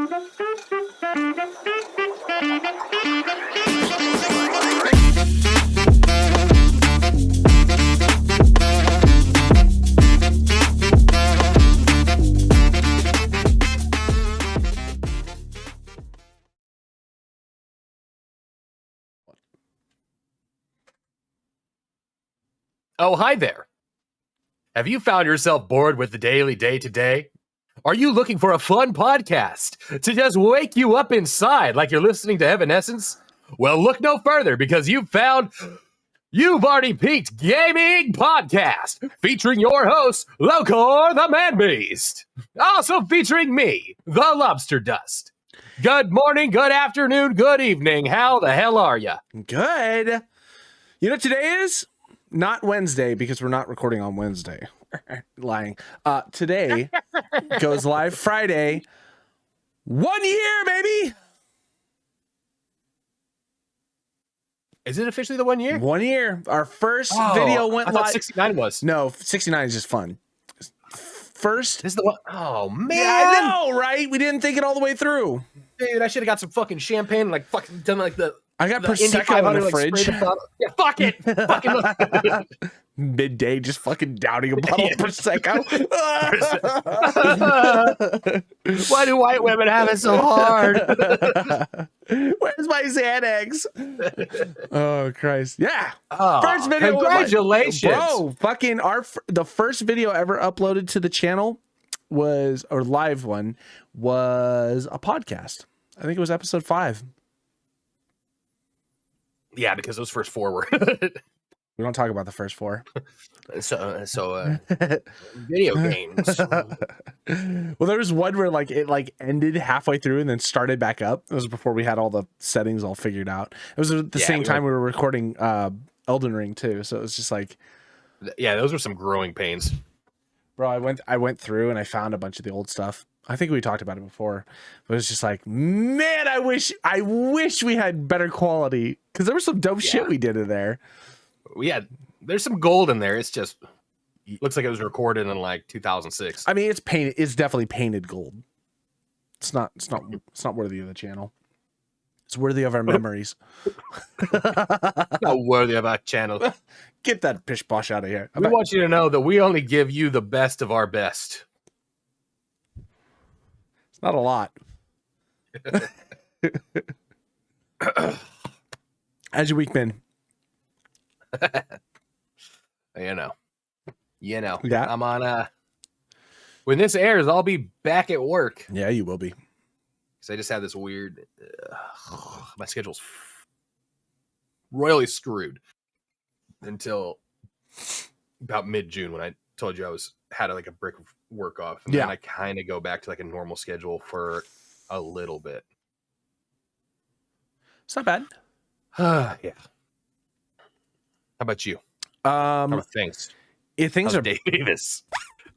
Oh, hi there. Have you found yourself bored with the daily day-to-day? Are you looking for a fun podcast to just wake you up inside like you're listening to Evanescence? Well, look no further because you've already peaked gaming podcast featuring your host, Locarthemanbeast. Also featuring me, the DjLobsterDust. Good morning, good afternoon, good evening. How the hell are you? Good. You know what today is? Not Wednesday, because we're not recording on Wednesday. Lying. Today goes live Friday. 1 year, baby. Is it officially the 1 year? 1 year. Our first video went live. 69 was. No, 69 is just fun. First. This is the one. Oh, man. Yeah, I know, right? We didn't think it all the way through. Dude, I should have got some fucking champagne and like fucking done like the. I got Prosecco in the fridge. Yeah, fuck it. Fucking midday, just fucking downing a bottle of Prosecco. Why do white women have it so hard? Where's my Xanax? Oh, Christ. Yeah. Oh, first video. Congratulations. Bro, fucking the first video ever uploaded to the channel was, or live one, was a podcast. I think it was episode 5. Yeah, because those first 4 were. We don't talk about the first 4. So video games. Well, there was one where like it ended halfway through and then started back up. It was before we had all the settings all figured out. It was at the same time we were recording Elden Ring too. So it was just like, yeah, those were some growing pains. Bro, I went through and I found a bunch of the old stuff. I think we talked about it before, but it's just like, man, I wish we had better quality, because there was some dope shit we did in there. Yeah, there's some gold in there. It's just looks like it was recorded in like 2006. I mean, it's painted. It's definitely painted gold. It's not worthy of the channel. It's worthy of our memories. Not worthy of our channel. Get that pish posh out of here. We want you to know that we only give you the best of our best. It's not a lot. How's your week been? You know. Yeah. I'm on. When this airs, I'll be back at work. Yeah, you will be. Because I just had this weird. My schedule's royally screwed until about mid-June when I told you I had like a break of work off. And then I kind of go back to like a normal schedule for a little bit. It's not bad. Yeah. How about you? How about things? Things How's are Davis.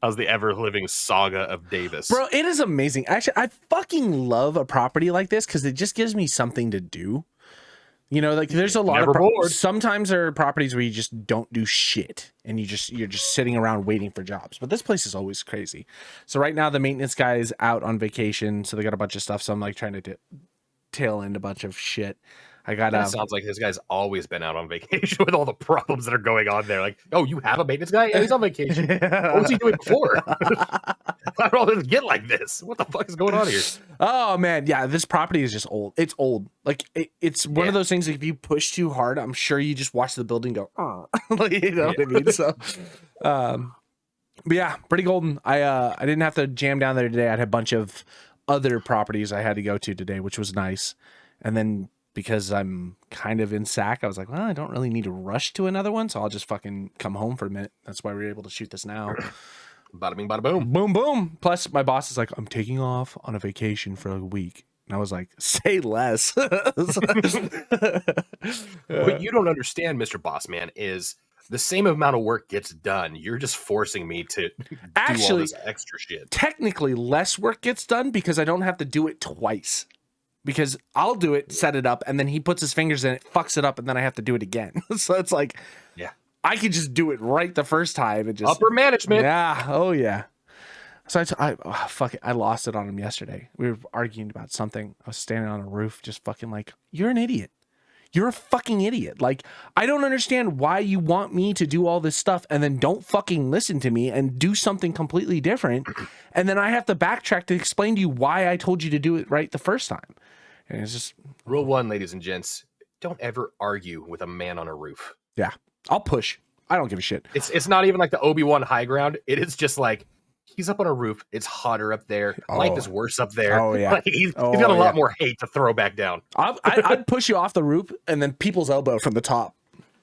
How's the ever-living saga of Davis? Bro, it is amazing. Actually, I fucking love a property like this because it just gives me something to do. You know, like there's a lot of sometimes there are properties where you just don't do shit and you're just sitting around waiting for jobs. But this place is always crazy. So right now the maintenance guy is out on vacation, so they got a bunch of stuff. So I'm like trying to tail end a bunch of shit. I got sounds like this guy's always been out on vacation with all the problems that are going on there. Like, oh, you have a maintenance guy? Yeah, he's on vacation. What was he doing before? Why did all this get like this? What the fuck is going on here? Oh man, yeah, this property is just old. It's old. Like it's one of those things. Like, if you push too hard, I'm sure you just watch the building go. Like, you know what I mean? So, but yeah, pretty golden. I didn't have to jam down there today. I had a bunch of other properties I had to go to today, which was nice. And then, because I'm kind of in SAC, I was like, well, I don't really need to rush to another one, so I'll just fucking come home for a minute. That's why we were able to shoot this now. Bada bing, bada boom. Boom, boom. Plus, my boss is like, I'm taking off on a vacation for a week. And I was like, say less. What you don't understand, Mr. Boss Man, is the same amount of work gets done. You're just forcing me to do all this extra shit. Technically, less work gets done because I don't have to do it twice. Because I'll do it, set it up, and then he puts his fingers in it, fucks it up, and then I have to do it again. So it's like, I could just do it right the first time. And just upper management. Yeah. Oh, yeah. So fuck it. I lost it on him yesterday. We were arguing about something. I was standing on a roof, just fucking like, you're an idiot. You're a fucking idiot. Like, I don't understand why you want me to do all this stuff and then don't fucking listen to me and do something completely different. And then I have to backtrack to explain to you why I told you to do it right the first time. And it's just rule 1, ladies and gents, don't ever argue with a man on a roof. Yeah. I'll push. I don't give a shit. It's not even like the Obi-Wan high ground. It is just like, he's up on a roof. It's hotter up there. Life is worse up there. Oh, yeah. Like, he's got a lot more hate to throw back down. I'd push you off the roof and then people's elbow from the top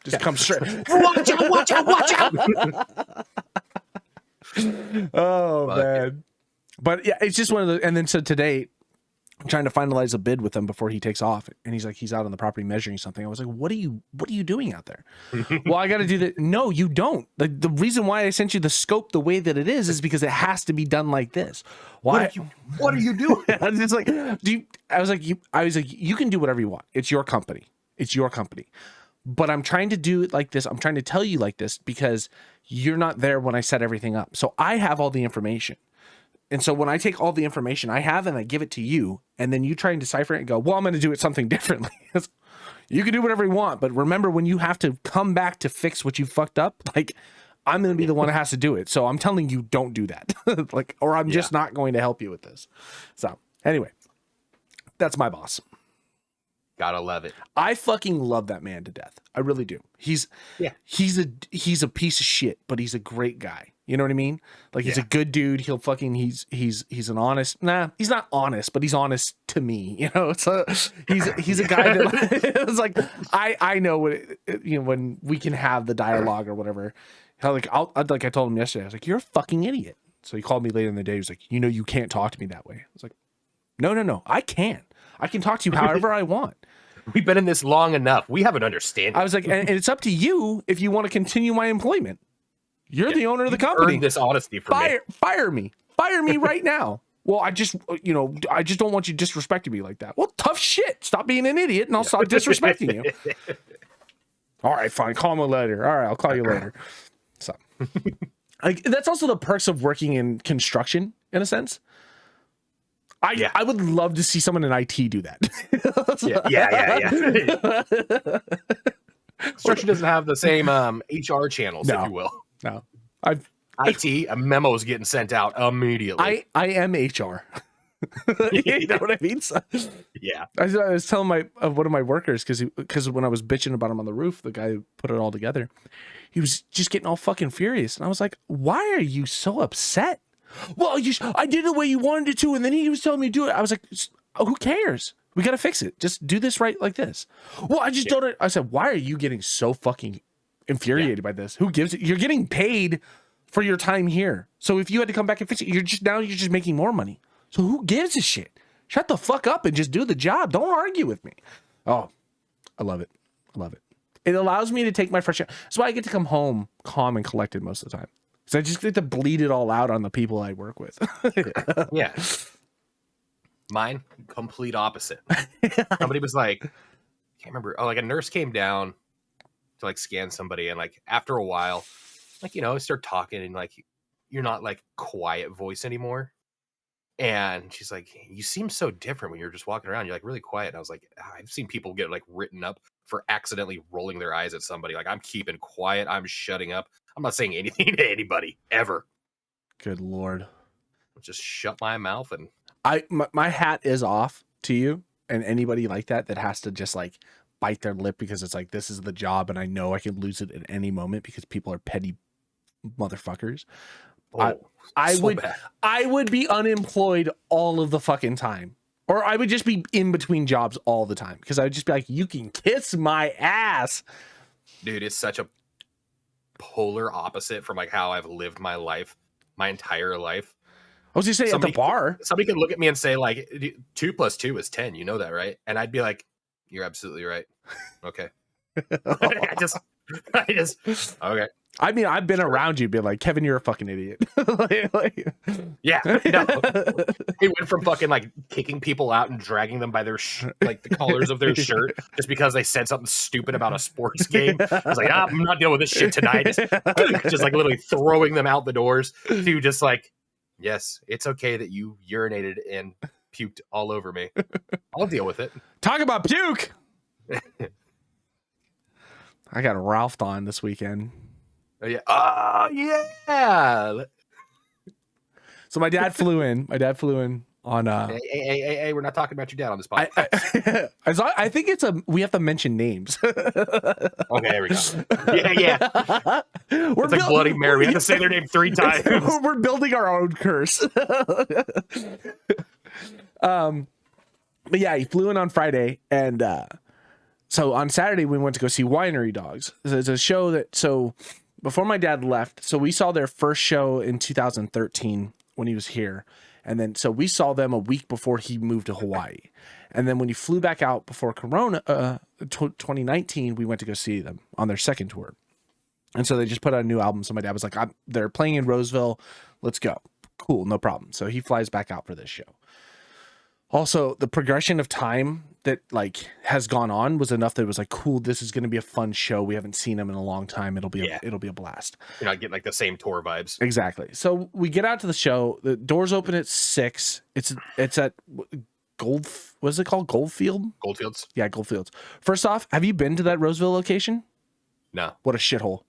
just come straight. Watch out, watch out, watch out. Oh, man. But yeah, it's just one of the, and then so today, I'm trying to finalize a bid with him before he takes off. And he's like, he's out on the property measuring something. I was like, what are you doing out there? Well, I got to do that. No, you don't. The reason why I sent you the scope the way that it is because it has to be done like this. Why? What are you doing? I was just like, I was like, you can do whatever you want. It's your company. It's your company. But I'm trying to do it like this. I'm trying to tell you like this because you're not there when I set everything up. So I have all the information. And so when I take all the information I have and I give it to you, and then you try and decipher it and go, well, I'm going to do it something differently. You can do whatever you want, but remember when you have to come back to fix what you fucked up, like I'm going to be the one that has to do it. So I'm telling you, don't do that. Like, or I'm just not going to help you with this. So anyway, that's my boss. Gotta love it. I fucking love that man to death. I really do. He's a piece of shit, but he's a great guy. You know what I mean? Like he's a good dude. He'll fucking he's an honest. Nah, he's not honest, but he's honest to me. You know, so he's a guy that it's like I know what you know when we can have the dialogue or whatever. Like I told him yesterday, I was like, you're a fucking idiot. So he called me later in the day. He was like, you know, you can't talk to me that way. I was like, no, I can. I can talk to you however I want. We've been in this long enough. We have an understanding. I was like, and it's up to you if you want to continue my employment. You're the owner of the company. Earned this honesty from me. Fire me right now. Well, I just don't want you disrespecting me like that. Well, tough shit. Stop being an idiot and I'll stop disrespecting you. All right, fine. Call me later. All right, I'll call you later. So that's also the perks of working in construction in a sense. I would love to see someone in IT do that. Yeah. Construction doesn't have the same HR channels, if you will. No, IT, a memo is getting sent out immediately. I am HR. You know what I mean? So, yeah. I was telling one of my workers because when I was bitching about him on the roof, the guy who put it all together, he was just getting all fucking furious, and I was like, "Why are you so upset?" Well, I did it the way you wanted it to, and then he was telling me to do it. I was like, "Who cares? We got to fix it. Just do this right like this." Well, I just don't. I said, "Why are you getting so fucking infuriated by this? Who gives it? You're getting paid for your time here. So if you had to come back and fix it, you're just making more money. So who gives a shit? Shut the fuck up and just do the job. Don't argue with me." Oh, I love it. I love it. It allows me to take my frustration. That's why I get to come home calm and collected most of the time. So I just get to bleed it all out on the people I work with. Yeah. Mine, complete opposite. Somebody was like, I can't remember. Oh, like a nurse came down to like scan somebody. And like after a while, like, you know, start talking and like, you're not like quiet voice anymore. And she's like, you seem so different when you're just walking around. You're like really quiet. And I was like, I've seen people get like written up for accidentally rolling their eyes at somebody. Like, I'm keeping quiet. I'm shutting up. I'm not saying anything to anybody ever. Good Lord. I'll just shut my mouth and my hat is off to you and anybody like that has to just like bite their lip because it's like, this is the job and I know I can lose it at any moment because people are petty motherfuckers. I would be unemployed all of the fucking time, or I would just be in between jobs all the time because I would just be like, you can kiss my ass. Dude, it's such a polar opposite from like how I've lived my life, my entire life. I was just saying at the bar, somebody could look at me and say like 2 + 2 is 10. You know that, right? And I'd be like, you're absolutely right. Okay. I just okay. I mean, I've been around you being like, Kevin, you're a fucking idiot. Yeah. No. He went from fucking like kicking people out and dragging them by their like the collars of their shirt just because they said something stupid about a sports game. I was like, I'm not dealing with this shit tonight. Just like literally throwing them out the doors to just like, Yes, it's okay that you urinated and puked all over me. I'll deal with it. Talk about puke. I got Ralphed on this weekend. Oh yeah. Oh yeah. So my dad flew in. On Hey, we're not talking about your dad on this podcast. I think we have to mention names. Okay, there we go. Yeah. It's like Bloody Mary. We have to say their name 3 times. We're building our own curse. But yeah, he flew in on Friday, and so on Saturday we went to go see Winery Dogs. It's a show so before my dad left, so we saw their first show in 2013 when he was here. And then, so we saw them a week before he moved to Hawaii. And then when he flew back out before Corona, 2019, we went to go see them on their second tour. And so they just put out a new album. So my dad was like, they're playing in Roseville. Let's go. Cool. No problem. So he flies back out for this show. Also, the progression of time that like has gone on was enough that it was like, cool, this is going to be a fun show. We haven't seen them in a long time. It'll be a blast. You're not getting like the same tour vibes. Exactly. So we get out to the show. The doors open at 6. It's at what is it called? Goldfield? Goldfields? Yeah, Goldfields. First off, have you been to that Roseville location? No. What a shithole.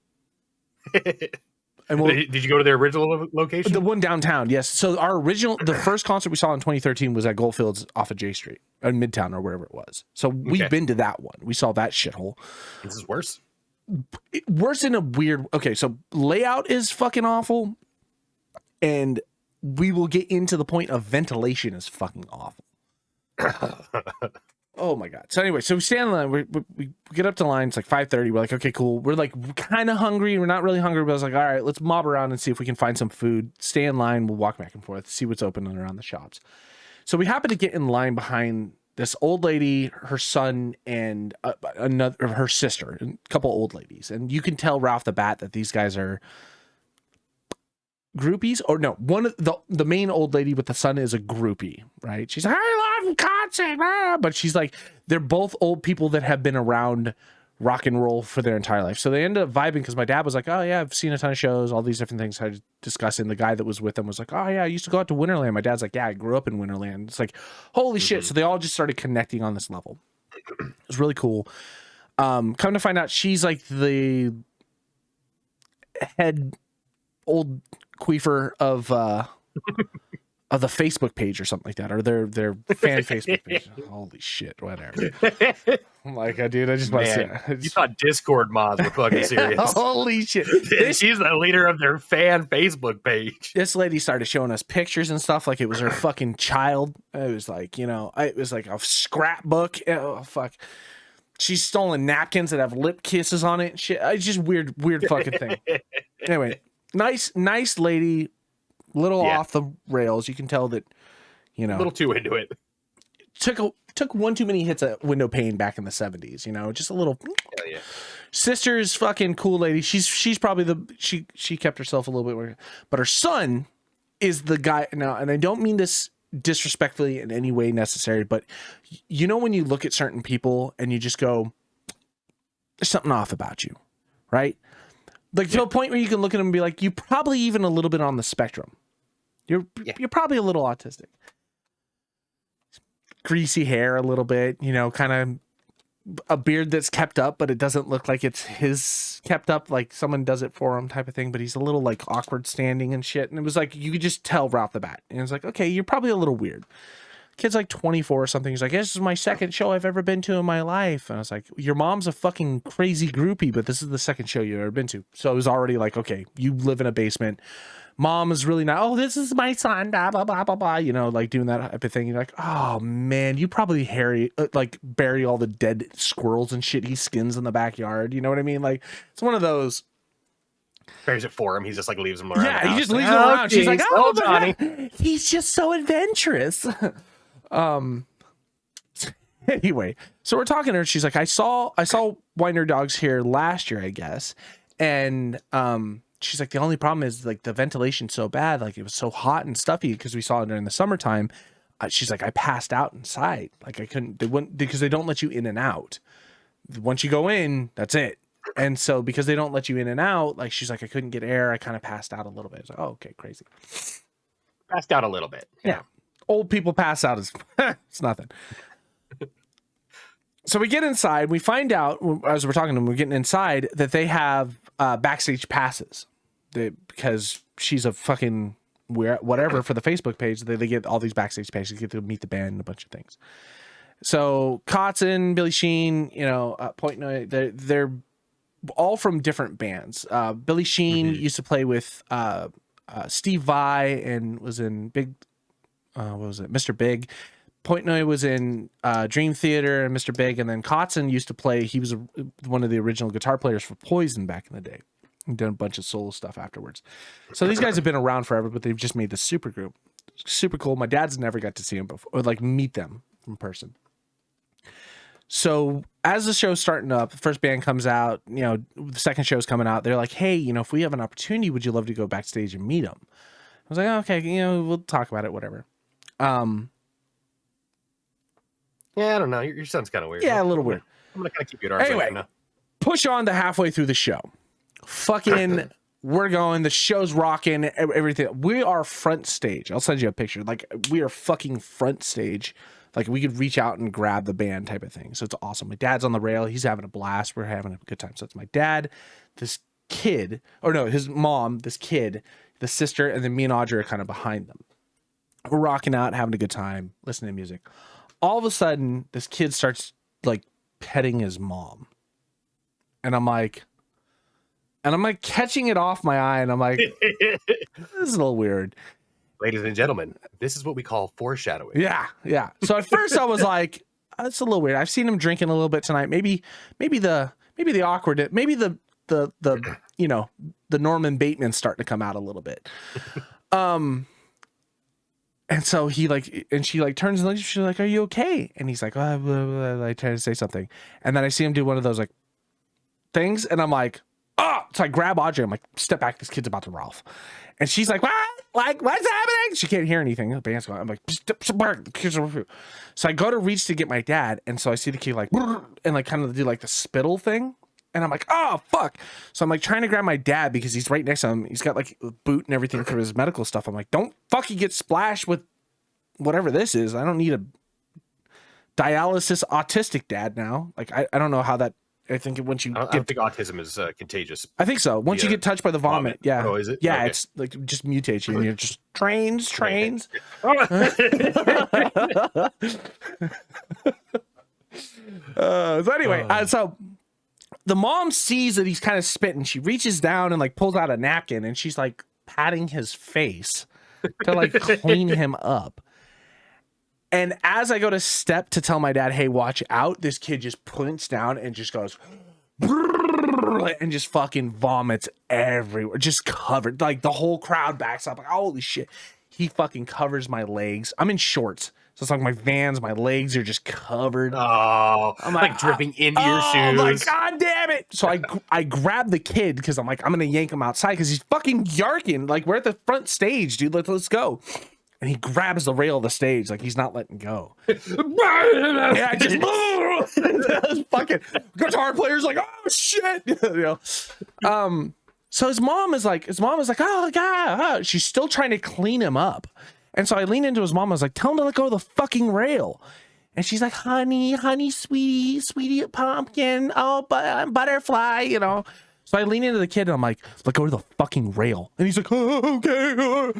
And did you go to their original location? The one downtown, yes. So the first concert we saw in 2013 was at Goldfields off of J Street, in Midtown or wherever it was. So we've been to that one. We saw that shithole. This is worse. Worse in a weird. Okay, so layout is fucking awful, and we will get into the point of ventilation is fucking awful. Oh my god. So anyway, so we stand in line. We get up to line. It's like 5:30. We're like, okay, cool. We're like kind of hungry. We're not really hungry, but I was like, all right, let's mob around and see if we can find some food. Stay in line. We'll walk back and forth, see what's open around the shops. So we happen to get in line behind this old lady, her son, and her sister, and a couple old ladies. And you can tell right off the bat that these guys are groupies, or no, one of the main old lady with the son is a groupie, right? She's like, I love concert, but she's like, they're both old people that have been around rock and roll for their entire life. So they ended up vibing because my dad was like, oh yeah, I've seen a ton of shows, all these different things. I was discussing. The guy that was with them was like, oh yeah, I used to go out to Winterland. My dad's like, yeah, I grew up in Winterland. It's like, holy shit. So they all just started connecting on this level. It was really cool. Come to find out, she's like the head old queefer of the Facebook page or something like that, or their fan Facebook page. Holy shit, whatever. I'm like, dude, I just want to say, you thought Discord mods were fucking serious. Holy shit. She's the leader of their fan Facebook page. This lady started showing us pictures and stuff like it was her fucking child. It was like, it was like a scrapbook. Oh, fuck. She's stolen napkins that have lip kisses on it and shit. It's just weird fucking thing. Anyway, nice lady, little off the rails. You can tell that, a little too into it. Took one too many hits at window pane back in the 70s, just a little. Hell yeah. Sister's fucking cool lady. She's probably she kept herself a little bit weird, but her son is the guy now, and I don't mean this disrespectfully in any way necessary, but when you look at certain people and you just go, there's something off about you, right? Like to a point where you can look at them and be like, you're probably even a little bit on the spectrum. You're probably a little autistic. Greasy hair a little bit, kind of a beard that's kept up, but it doesn't look like it's his kept up, like someone does it for him type of thing. But he's a little like awkward standing and shit. And it was like, you could just tell right off the bat. And it's like, okay, you're probably a little weird. Kid's like 24 or something. He's like, this is my second show I've ever been to in my life. And I was like, your mom's a fucking crazy groupie, but this is the second show you've ever been to. So it was already like, okay, you live in a basement. Mom is really not, oh, this is my son, blah, blah, blah, blah, blah, like doing that type of thing. You're like, oh man, you probably bury all the dead squirrels and shit he skins in the backyard. You know what I mean? Like, it's one of those. Buries it for him. He just like leaves him around. Yeah, he just leaves him around. She's like, oh, Johnny. He's just so adventurous. Anyway, so we're talking to her. She's like, I saw Winery Dogs here last year, I guess. And, she's like, the only problem is like the ventilation's so bad. Like it was so hot and stuffy because we saw it during the summertime. She's like, I passed out inside. Like they wouldn't, because they don't let you in and out. Once you go in, that's it. And so because they don't let you in and out, like she's like, I couldn't get air. I kind of passed out a little bit. It's like, oh, okay, crazy. Passed out a little bit. Yeah. Old people pass out is it's nothing. So we get inside, we find out as we're talking to them, we're getting inside that they have backstage passes. Because she's a fucking whatever for the Facebook page, they get all these backstage passes, get to meet the band and a bunch of things. So Kotzen, Billy Sheen, Point Noise, they're all from different bands. Billy Sheen used to play with Steve Vai and was in Mr. Big. Point Noise was in Dream Theater and Mr. Big, and then Kotzen used to play. He was one of the original guitar players for Poison back in the day. And done a bunch of solo stuff afterwards. So these guys have been around forever, but they've just made this super group. Super cool. My dad's never got to see them before, or like meet them in person. So as the show's starting up, the first band comes out, the second show's coming out. They're like, hey, if we have an opportunity, would you love to go backstage and meet them? I was like, oh, okay, we'll talk about it, whatever. Yeah, I don't know. Your sound's kind of weird. Yeah, a little weird. I'm going to kind of keep you at arm's length now. Push on to halfway through the show. Fucking, we're going. The show's rocking. Everything. We are front stage. I'll send you a picture. Like, we are fucking front stage. Like, we could reach out and grab the band type of thing. So it's awesome. My dad's on the rail. He's having a blast. We're having a good time. So it's my dad, this kid, or no, his mom, this kid, the sister, and then me and Audrey are kind of behind them. We're rocking out, having a good time, listening to music. All of a sudden, this kid starts like petting his mom. And I'm like catching it off my eye, and I'm like, this is a little weird. Ladies and gentlemen, this is what we call foreshadowing. Yeah. So at first I was like, that's a little weird. I've seen him drinking a little bit tonight. Maybe the awkward, maybe the Norman Bateman starting to come out a little bit. And so she turns and she's like, are you okay? And he's like, oh, blah, blah, blah. I try to say something. And then I see him do one of those like things, and I'm like, oh, so I grab Audrey. I'm like, step back. This kid's about to Ralph. And she's like, what? Like, what's happening? She can't hear anything. The band's going. I'm like, so I go to reach to get my dad. And so I see the kid like, and like kind of do like the spittle thing. And I'm like, oh, fuck. So I'm like trying to grab my dad because he's right next to him. He's got like a boot and everything for his medical stuff. I'm like, don't fucking get splashed with whatever this is. I don't need a dialysis autistic dad now. Like, I don't know how that. I think once you I don't think autism is contagious. I think so. Once you get touched by the vomit. Yeah. Oh, is it? Yeah, okay. It's like just mutates you and you're just trains. So anyway, so the mom sees that he's kind of spitting. She reaches down and like pulls out a napkin and she's like patting his face to like clean him up. And as I go to step to tell my dad, hey, watch out, this kid just points down and just goes and just fucking vomits everywhere, just covered. Like the whole crowd backs up. Like, holy shit. He fucking covers my legs. I'm in shorts. So it's like my Vans, my legs are just covered. Oh, I'm like dripping into your shoes. I'm like, God damn it. So I grab the kid because I'm like, I'm going to yank him outside because he's fucking yarking. Like, we're at the front stage, dude. Let's go. And he grabs the rail of the stage like he's not letting go. Yeah, I just fucking guitar player's like, oh shit. So his mom is like, oh God. She's still trying to clean him up. And so I lean into his mom. I was like, tell him to let go of the fucking rail. And she's like, honey, sweetie pumpkin, oh, butterfly, So I lean into the kid and I'm like, let go of the fucking rail. And he's like, oh, okay.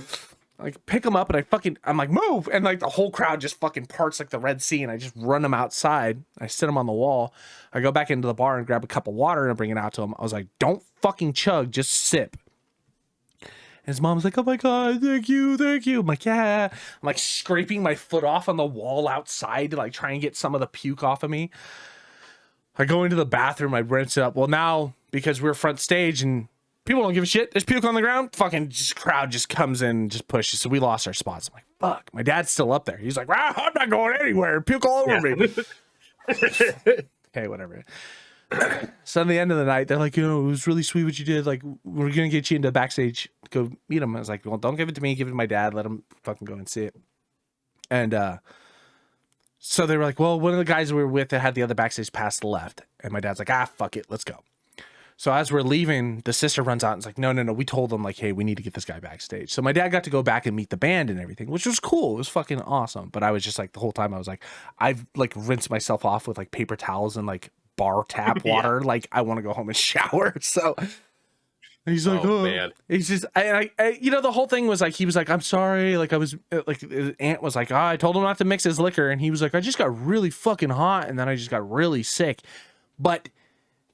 Like pick him up and I'm like, move. And like the whole crowd just fucking parts like the Red Sea. And I just run him outside. I sit him on the wall. I go back into the bar and grab a cup of water and bring it out to him. I was like, don't fucking chug, just sip. And his mom's like, oh my God, thank you. I'm like, yeah. I'm like scraping my foot off on the wall outside to like try and get some of the puke off of me. I go into the bathroom. I rinse it up. Well, now because we're front stage and people don't give a shit, there's puke on the ground. Fucking crowd just comes in and just pushes. So we lost our spots. I'm like, fuck. My dad's still up there. He's like, I'm not going anywhere. Puke all over me. Okay, whatever. So at the end of the night, they're like, it was really sweet what you did. Like, we're going to get you into backstage. Go meet him. I was like, well, don't give it to me. Give it to my dad. Let him fucking go and see it. And so they were like, well, one of the guys we were with that had the other backstage pass left. And my dad's like, fuck it. Let's go. So as we're leaving, the sister runs out and is like, no, we told them like, hey, we need to get this guy backstage. So my dad got to go back and meet the band and everything, which was cool. It was fucking awesome. But I was just like, the whole time I was like, I've like rinsed myself off with like paper towels and like bar tap water. Like I want to go home and shower. So he's like, oh man. He's just, I you know, the whole thing was like, he was like, I'm sorry. Like I was like, his aunt was like, I told him not to mix his liquor. And he was like, I just got really fucking hot. And then I just got really sick. But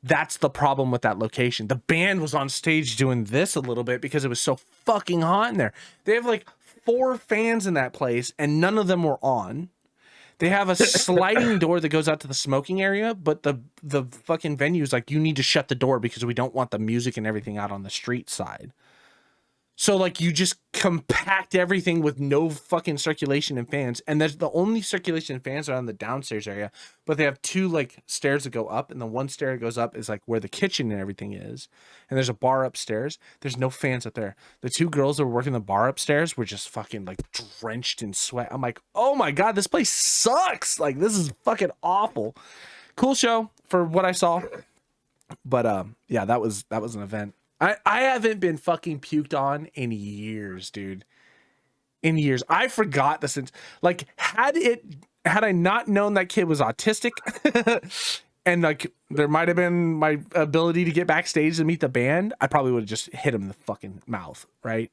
that's the problem with that location. The band was on stage doing this a little bit because it was so fucking hot in there. They have like 4 fans in that place and none of them were on. They have a sliding door that goes out to the smoking area, but the fucking venue is like, you need to shut the door because we don't want the music and everything out on the street side. So like you just compact everything with no fucking circulation and fans. And there's the only circulation and fans are on the downstairs area, but they have 2 like stairs that go up. And the one stair that goes up is like where the kitchen and everything is. And there's a bar upstairs. There's no fans up there. The 2 girls that were working the bar upstairs were just fucking like drenched in sweat. I'm like, oh my God, this place sucks. Like this is fucking awful. Cool show for what I saw. But yeah, that was an event. I haven't been fucking puked on in years, dude. In years. I forgot this. Like, had I not known that kid was autistic and like there might have been my ability to get backstage and meet the band, I probably would have just hit him in the fucking mouth, right?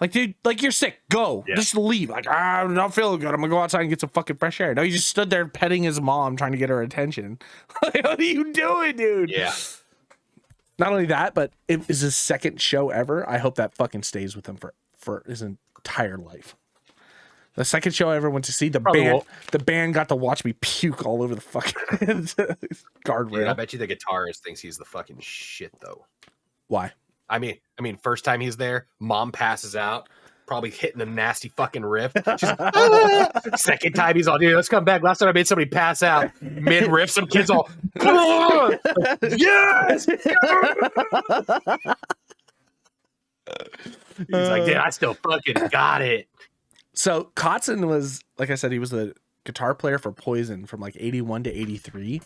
Like, dude, like you're sick. Go. Yeah. Just leave. Like, I'm not feeling good. I'm gonna go outside and get some fucking fresh air. No, he just stood there petting his mom, trying to get her attention. Like, what are you doing, dude? Yeah. Not only that, but it is his second show ever. I hope that fucking stays with him for his entire life. The second show I ever went to see, the band got to watch me puke all over the fucking guardrail. Dude, I bet you the guitarist thinks he's the fucking shit though. Why? I mean, first time he's there, mom passes out, probably hitting a nasty fucking riff. She's like, ah! Second time he's all, dude, let's come back. Last time I made somebody pass out mid riff, some kids all, come on, yes. He's like, dude, I still fucking got it. So Kotzen was, like I said, he was the guitar player for Poison from like 81 to 83.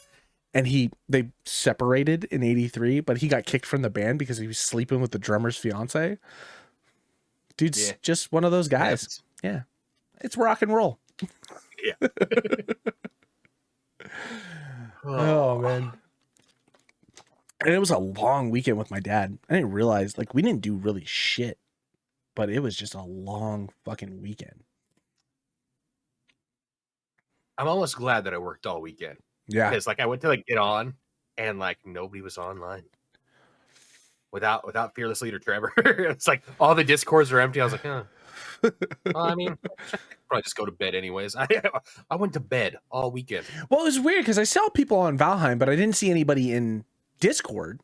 And they separated in 83, but he got kicked from the band because he was sleeping with the drummer's fiance. Dude's just one of those guys. Yeah. It's rock and roll. Yeah. Oh, man. And it was a long weekend with my dad. I didn't realize, like, we didn't do really shit, but it was just a long fucking weekend. I'm almost glad that I worked all weekend. Yeah. Because, like, I went to, like, get on, and, like, nobody was online. Without Fearless Leader Trevor. It's like, all the Discords are empty. I was like, huh. Well, I mean, probably just go to bed anyways. I went to bed all weekend. Well, it was weird, because I saw people on Valheim, but I didn't see anybody in Discord.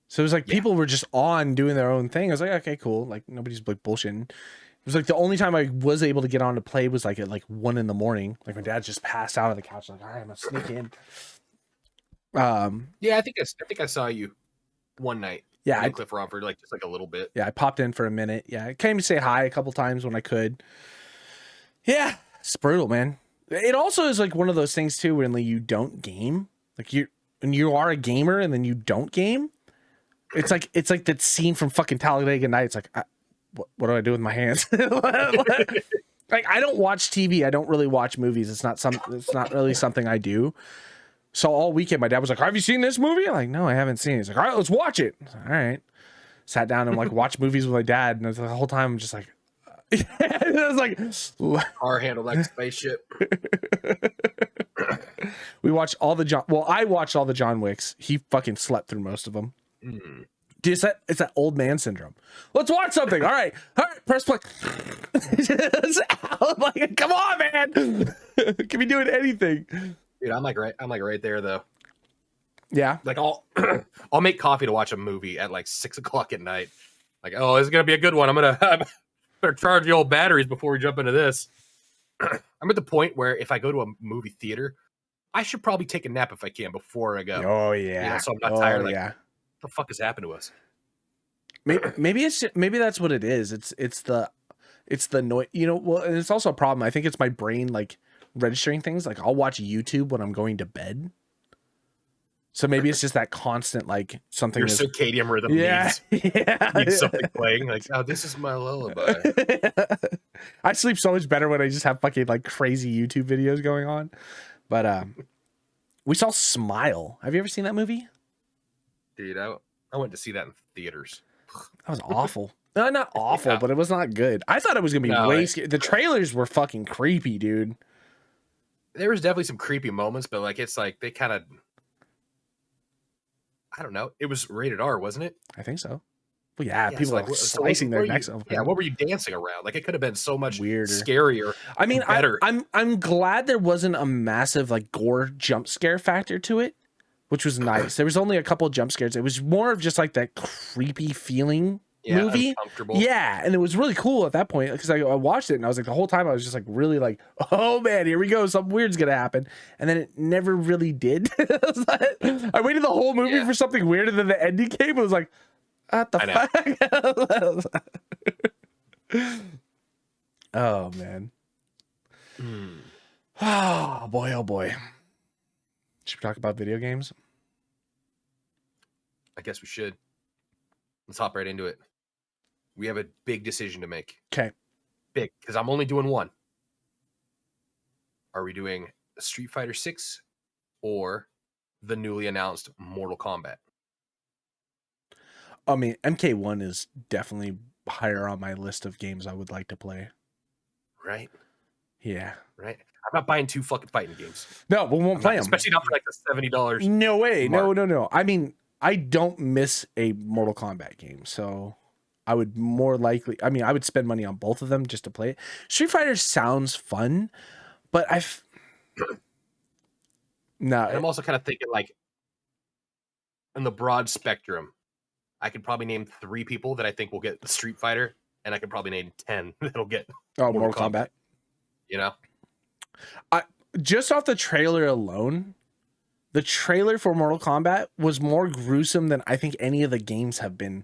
So it was like people were just on doing their own thing. I was like, okay, cool. Like, nobody's, like, bullshitting. It was like the only time I was able to get on to play was like at like 1 a.m. Like my dad just passed out on the couch. Like, all right, I'm gonna sneak in. Yeah, I think I saw you one night. Yeah, in Cliff Romford, like just like a little bit. Yeah, I popped in for a minute. Yeah, I came to say hi a couple times when I could. Yeah, it's brutal, man. It also is like one of those things too when you don't game. Like when you are a gamer and then you don't game. It's like that scene from fucking Talladega Nights. Like, what do I do with my hands? Like, I don't watch TV. I don't really watch movies. It's not really something I do. So all weekend, my dad was like, have you seen this movie? I'm like, no, I haven't seen it. He's like, all right, let's watch it. Like, all right. Sat down and like watched movies with my dad. And the whole time I'm just like, I was like, car handled like a spaceship. We watched all the I watched all the John Wicks. He fucking slept through most of them. Mm. Dude, it's that old man syndrome. Let's watch something. All right, press play. Like, come on, man. Can be doing anything. Dude, I'm like right there though. Yeah. Like I'll make coffee to watch a movie at like 6 o'clock at night. Like, oh, this is gonna be a good one. I better charge the old batteries before we jump into this. I'm at the point where if I go to a movie theater, I should probably take a nap if I can before I go. Oh yeah. You know, so I'm not tired. Like, yeah. What the fuck has happened to us? Maybe that's what it is. It's the noise. You know, well, and it's also a problem. I think it's my brain like registering things. Like I'll watch YouTube when I'm going to bed. So maybe it's just that constant, like something. Your is, circadian rhythm yeah, needs something playing. Like, oh, this is my lullaby. I sleep so much better when I just have fucking like crazy YouTube videos going on. But we saw Smile. Have you ever seen that movie? Dude, I went to see that in theaters. That was awful. No, not awful, Yeah. but it was not good. I thought it was gonna be way scary. The trailers were fucking creepy, dude. There was definitely some creepy moments, but like it's like they kind of, I don't know. It was rated R, wasn't it? I think so. Well, yeah, Yeah, people so are slicing their necks open. Yeah, what were you dancing around? Like it could have been so much Weirder, scarier. I mean, better. I'm glad there wasn't a massive like gore jump scare factor to it, which was nice. There was only a couple jump scares. It was more of just like that creepy feeling movie. Yeah, and it was really cool at that point because I watched it and I was like the whole time I was just like really like, oh man, here we go, something weird's gonna happen, and then it never really did. I waited the whole movie for something weird, and then the ending came. It was like, what the fuck? Oh man. Oh boy, oh boy. Should we talk about video games? I guess we should. Let's hop right into it. We have a big decision to make. Okay. Big, because I'm only doing one. Are we doing Street Fighter 6 or the newly announced Mortal Kombat? I mean, MK1 is definitely higher on my list of games I would like to play. Right? Yeah. Right? I'm not buying 2 fucking fighting games. No, we won't play them. Especially not for like the $70. No way. mark. No. I mean, I don't miss a Mortal Kombat game, so I would more likely, I mean, I would spend money on both of them just to play it. Street Fighter sounds fun, but no. And I'm also kind of thinking like in the broad spectrum, I could probably name 3 people that I think will get the Street Fighter, and I could probably name 10 that'll get Mortal Kombat. You know? Just off the trailer alone, the trailer for Mortal Kombat was more gruesome than I think any of the games have been.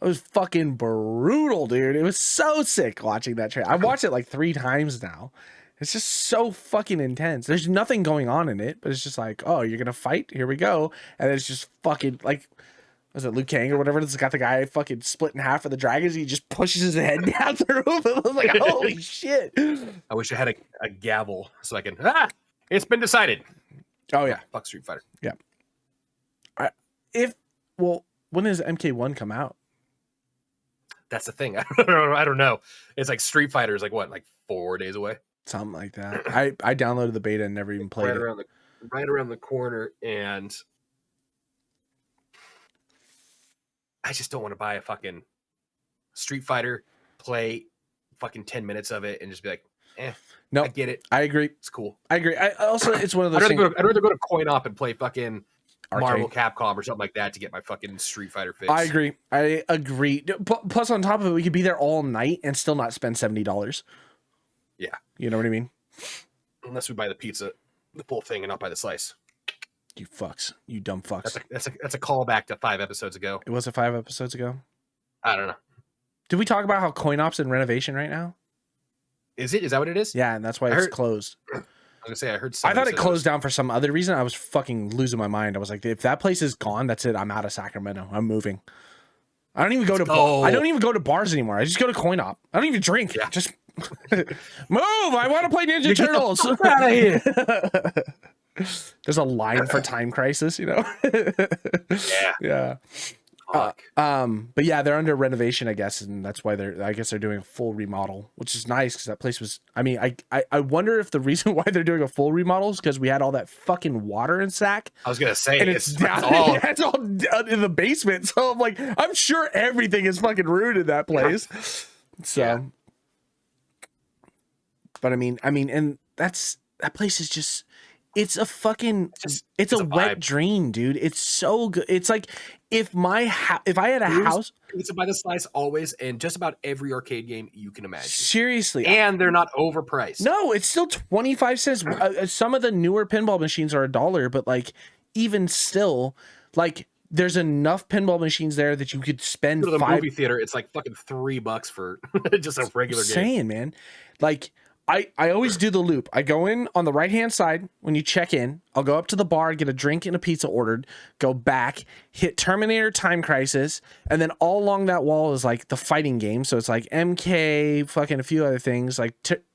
It was fucking brutal, dude. It was so sick watching that trailer. I watched it like 3 times now. It's just so fucking intense. There's nothing going on in it, but it's just like, oh, you're gonna fight? Here we go. And it's just fucking like, was it Liu Kang or whatever? It's got the guy fucking split in half for the dragons. He just pushes his head down the roof. I was like, holy shit. I wish I had a gavel so I can, it's been decided. Oh yeah. Fuck Street Fighter. Yeah. When does MK1 come out? That's the thing. I don't know. It's like Street Fighter is like what, like 4 days away? Something like that. I downloaded the beta and never even played it. Right around the corner, and I just don't want to buy a fucking Street Fighter, play fucking 10 minutes of it, and just be like, no, I get it. I agree. It's cool. I agree. Also, it's one of those I'd rather go to Coin Op and play fucking Arcade. Marvel Capcom or something like that to get my fucking Street Fighter fix. I agree. Plus, on top of it, we could be there all night and still not spend $70. Yeah. You know what I mean? Unless we buy the pizza, the full thing, and not buy the slice. You fucks. You dumb fucks. That's a callback to 5 episodes ago. It was 5 episodes ago? I don't know. Did we talk about how Coin Op's in renovation right now? Is it? Is that what it is? Yeah, and that's why it's closed. I was gonna say I heard. I thought it closed down for some other reason. I was fucking losing my mind. I was like, if that place is gone, that's it. I'm out of Sacramento. I'm moving. I don't even go to. I don't even go to bars anymore. I just go to Coin Op. I don't even drink. Yeah. Just move. I want to play Ninja Turtles. Out of here. There's a line for Time Crisis, you know. Yeah. But yeah, they're under renovation, I guess, and that's why they're doing a full remodel, which is nice because that place was. I mean, I wonder if the reason why they're doing a full remodel is because we had all that fucking water in Sac. I was gonna say, and it's all down in the basement. So I'm like, I'm sure everything is fucking ruined in that place. So, but I mean, and that place is just. It's a fucking, it's a wet dream, dude. It's so good. It's like if I had a house, pizza by the slice always, and just about every arcade game you can imagine. Seriously, and they're not overpriced. No, it's still 25 cents. Some of the newer pinball machines are $1, but like even still, like there's enough pinball machines there that you could spend. Go to the movie theater, it's like fucking $3 for just a regular game. Man, like. I always do the loop. I go in on the right-hand side when you check in. I'll go up to the bar, get a drink and a pizza ordered, go back, hit Terminator Time Crisis, and then all along that wall is like the fighting game. So it's like MK, fucking a few other things, like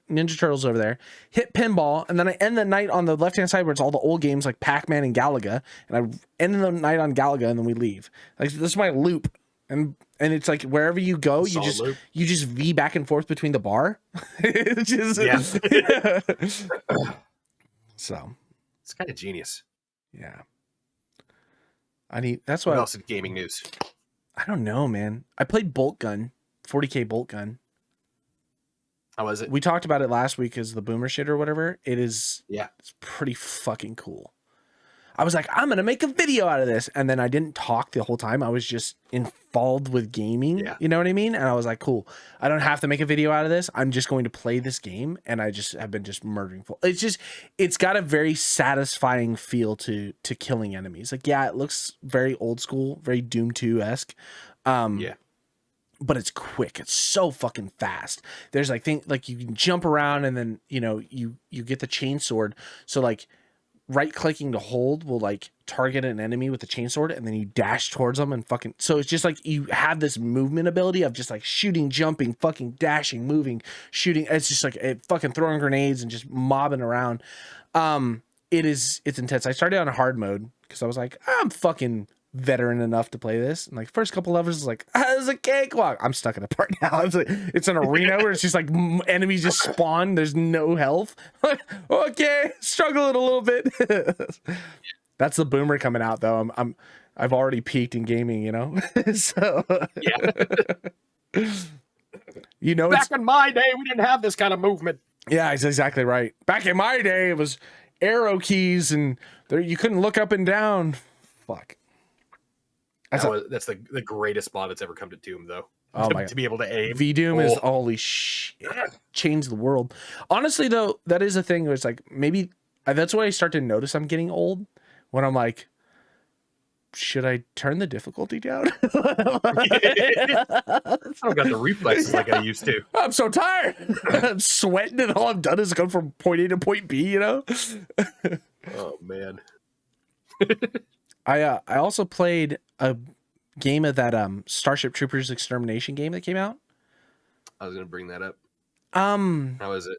Ninja Turtles over there. Hit pinball, and then I end the night on the left-hand side where it's all the old games like Pac-Man and Galaga, and I end the night on Galaga, and then we leave. Like, this is my loop. And it's like wherever you go, you just V back and forth between the bar. It's just, yeah. So it's kind of genius. Yeah. That's what why. Else in gaming news? I don't know, man. I played Bolt Gun, 40K Bolt Gun. How was it? We talked about it last week as the boomer shit or whatever. It is. Yeah. It's pretty fucking cool. I was like, I'm going to make a video out of this. And then I didn't talk the whole time. I was just involved with gaming. Yeah. You know what I mean? And I was like, cool. I don't have to make a video out of this. I'm just going to play this game. And I just have been just murdering. It's got a very satisfying feel to killing enemies. Like, yeah, it looks very old school, very Doom 2-esque. Yeah. But it's quick. It's so fucking fast. There's like you can jump around and then, you get the chainsword. So like, right clicking to hold will like target an enemy with the chainsword, and then you dash towards them and fucking. So it's just like you have this movement ability of just like shooting, jumping, fucking dashing, moving, shooting. It's just like fucking throwing grenades and just mobbing around. It's intense. I started on a hard mode because I was like, I'm fucking veteran enough to play this. And like first couple levels is like, it was a cakewalk. I'm stuck in a part now. It's an arena where it's just like enemies just spawn. There's no health. Okay, struggling a little bit. That's the boomer coming out though. I've already peaked in gaming, so yeah. Back in my day, we didn't have this kind of movement. Yeah, it's exactly right. Back in my day, it was arrow keys and you couldn't look up and down. Fuck. That's the greatest spot that's ever come to Doom, though. Oh to be able to aim. V-Doom is holy shit. Changed the world. Honestly, though, that is a thing where it's like maybe that's why I start to notice I'm getting old when I'm like, should I turn the difficulty down? I don't got the reflexes like I used to. I'm so tired. I'm sweating, and all I've done is go from point A to point B. Oh man. I also played a game of that Starship Troopers Extermination game that came out. I was gonna bring that up. How is it?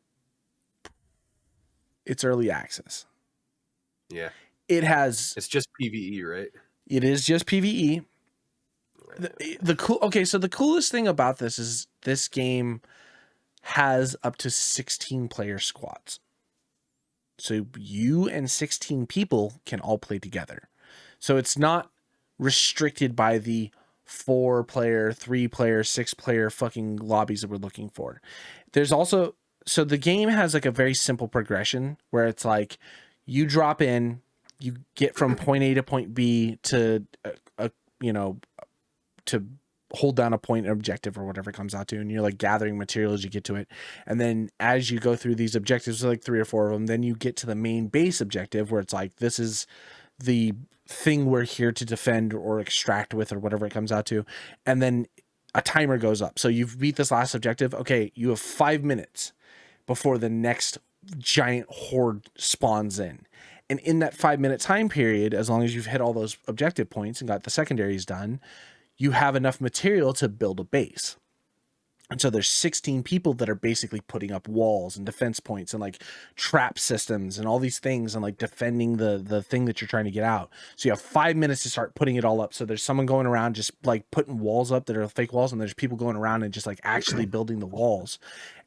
It's early access. Yeah. It's just PvE, right? It is just PvE. The coolest thing about this is this game has up to 16 player squads. So you and 16 people can all play together. So it's not restricted by the 4-player, 3-player, 6-player fucking lobbies that we're looking for. There's also, so the game has like a very simple progression where it's like you drop in, you get from point A to point B to, to hold down a point objective or whatever it comes out to, and you're like gathering material as you get to it. And then as you go through these objectives, like 3 or 4 of them, then you get to the main base objective where it's like, this is the thing we're here to defend or extract with or whatever it comes out to. And then a timer goes up. So you've beat this last objective. Okay, you have 5 minutes before the next giant horde spawns in. And in that 5-minute time period, as long as you've hit all those objective points and got the secondaries done, you have enough material to build a base. And so there's 16 people that are basically putting up walls and defense points and like trap systems and all these things and like defending the thing that you're trying to get out. So you have 5 minutes to start putting it all up. So there's someone going around just like putting walls up that are fake walls, and there's people going around and just like actually building the walls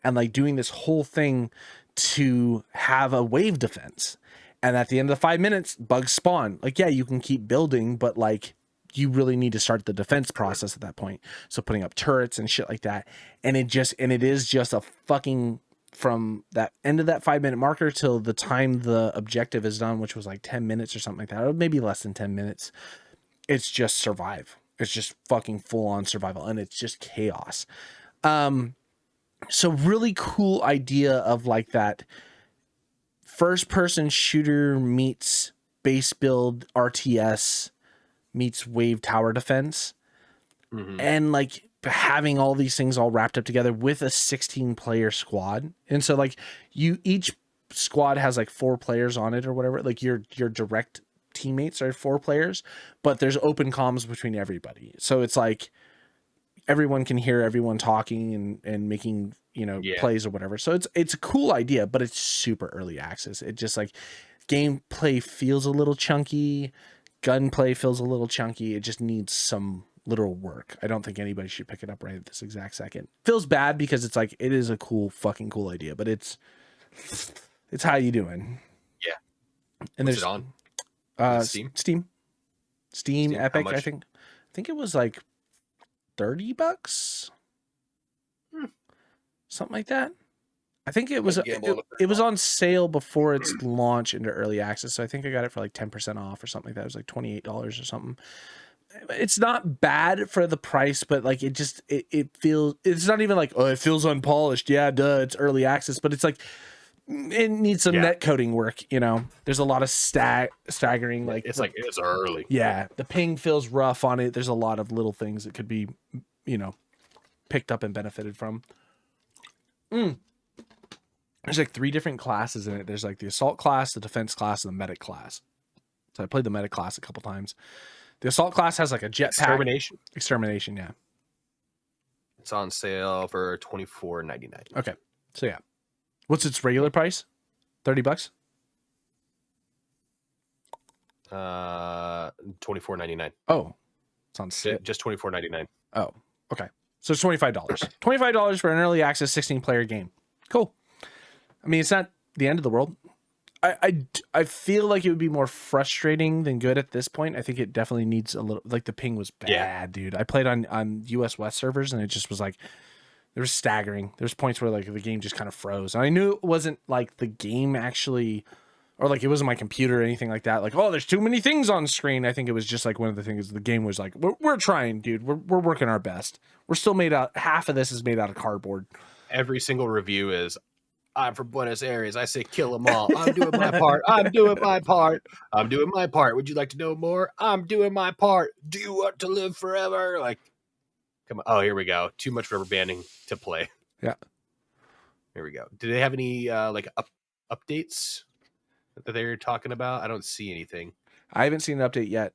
and like doing this whole thing to have a wave defense. And at the end of the 5 minutes, bugs spawn. Like, yeah, you can keep building, but like you really need to start the defense process at that point. So putting up turrets and shit like that. And it is just a fucking, from that end of that 5-minute marker till the time the objective is done, which was like 10 minutes or something like that, or maybe less than 10 minutes. It's just survive. It's just fucking full on survival. And it's just chaos. So really cool idea of like that first person shooter meets base build RTS meets wave tower defense. Mm-hmm. And like having all these things all wrapped up together with a 16-player squad. And so like each squad has like 4 players on it or whatever. Like your direct teammates are 4 players, but there's open comms between everybody. So it's like everyone can hear everyone talking and making, plays or whatever. So it's a cool idea, but it's super early access. It just like gameplay feels a little chunky, gunplay feels a little chunky. It just needs some literal work. I don't think anybody should pick it up right at this exact second. Feels bad because it's like it is a fucking cool idea, but it's how you doing? Yeah. And What's there's it on? Steam, Epic. I think it was like $30, something like that. I think it was it was on sale before its launch into early access. So I think I got it for like 10% off or something like that. It was like $28 or something. It's not bad for the price, but like it feels, it's not even like, oh, it feels unpolished. Yeah, duh, it's early access, but it's like it needs some net coding work. There's a lot of staggering. Like it's early. Yeah, the ping feels rough on it. There's a lot of little things that could be, picked up and benefited from. There's like 3 different classes in it. There's like the assault class, the defense class, and the medic class. So I played the medic class a couple times. The assault class has like a jetpack. Extermination, yeah. It's on sale for $24.99. Okay, so yeah, what's its regular price? $30. $24.99. Oh, it's on sale. Just $24.99. Oh, okay. So it's $25. $25 for an early access 16-player game. Cool. I mean, it's not the end of the world. I feel like it would be more frustrating than good at this point. I think it definitely needs a little, like the ping was bad, dude. I played on US West servers and it just was like, there was staggering. There's points where like the game just kind of froze. And I knew it wasn't like the game actually, or like it wasn't my computer or anything like that. Like, oh, there's too many things on screen. I think it was just like one of the things the game was like, we're trying, dude. We're working our best. We're still made out. Half of this is made out of cardboard. Every single review is, I'm from Buenos Aires. I say kill them all. I'm doing my part. I'm doing my part. I'm doing my part. Would you like to know more? I'm doing my part. Do you want to live forever? Like, come on. Oh, here we go. Too much rubber banding to play. Yeah. Here we go. Do they have any updates that they're talking about? I don't see anything. I haven't seen an update yet.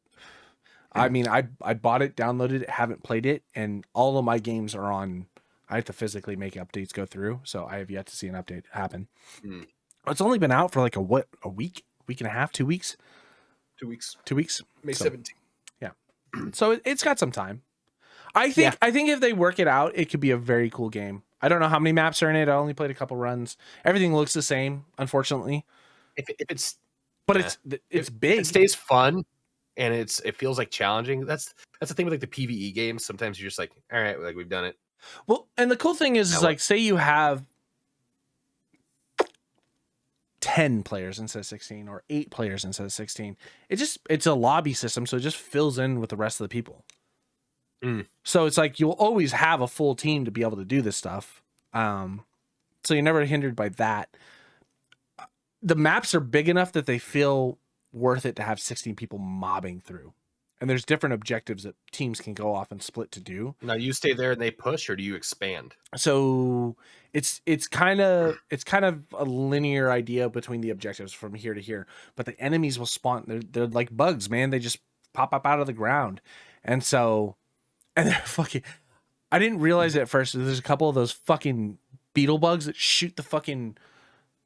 I mean, I bought it, downloaded it, haven't played it, and all of my games are on. I have to physically make updates go through, so I have yet to see an update happen. It's only been out for like a week and a half, 2 weeks? 2 weeks. 2 weeks? May 17th. Yeah. So it's got some time. I think if they work it out, it could be a very cool game. I don't know how many maps are in it. I only played a couple runs. Everything looks the same, unfortunately. If it's big. It stays fun and it feels like challenging. That's the thing with like the PvE games. Sometimes you're just like, all right, like we've done it. Well, and the cool thing is like, say you have 10 players instead of 16 or 8 players instead of 16. It's a lobby system, so it just fills in with the rest of the people. So it's like you'll always have a full team to be able to do this stuff. So you're never hindered by that. The maps are big enough that they feel worth it to have 16 people mobbing through. And there's different objectives that teams can go off and split to do. Now you stay there and they push, or do you expand? So it's kind of a linear idea between the objectives from here to here. But the enemies will spawn. They're like bugs, man. They just pop up out of the ground, and they're fucking. I didn't realize it at first. There's a couple of those fucking beetle bugs that shoot the fucking.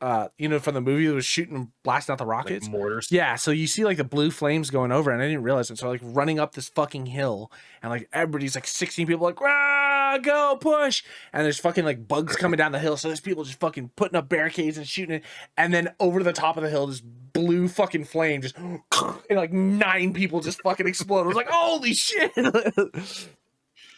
From the movie that was shooting and blasting out the rockets. Like mortars. Yeah, so you see like the blue flames going over, and I didn't realize it. So like running up this fucking hill, and like everybody's like 16 people like, rah, go push, and there's fucking like bugs coming down the hill. So there's people just fucking putting up barricades and shooting it, and then over the top of the hill, this blue fucking flame just, and like 9 people just fucking explode. I was like, holy shit.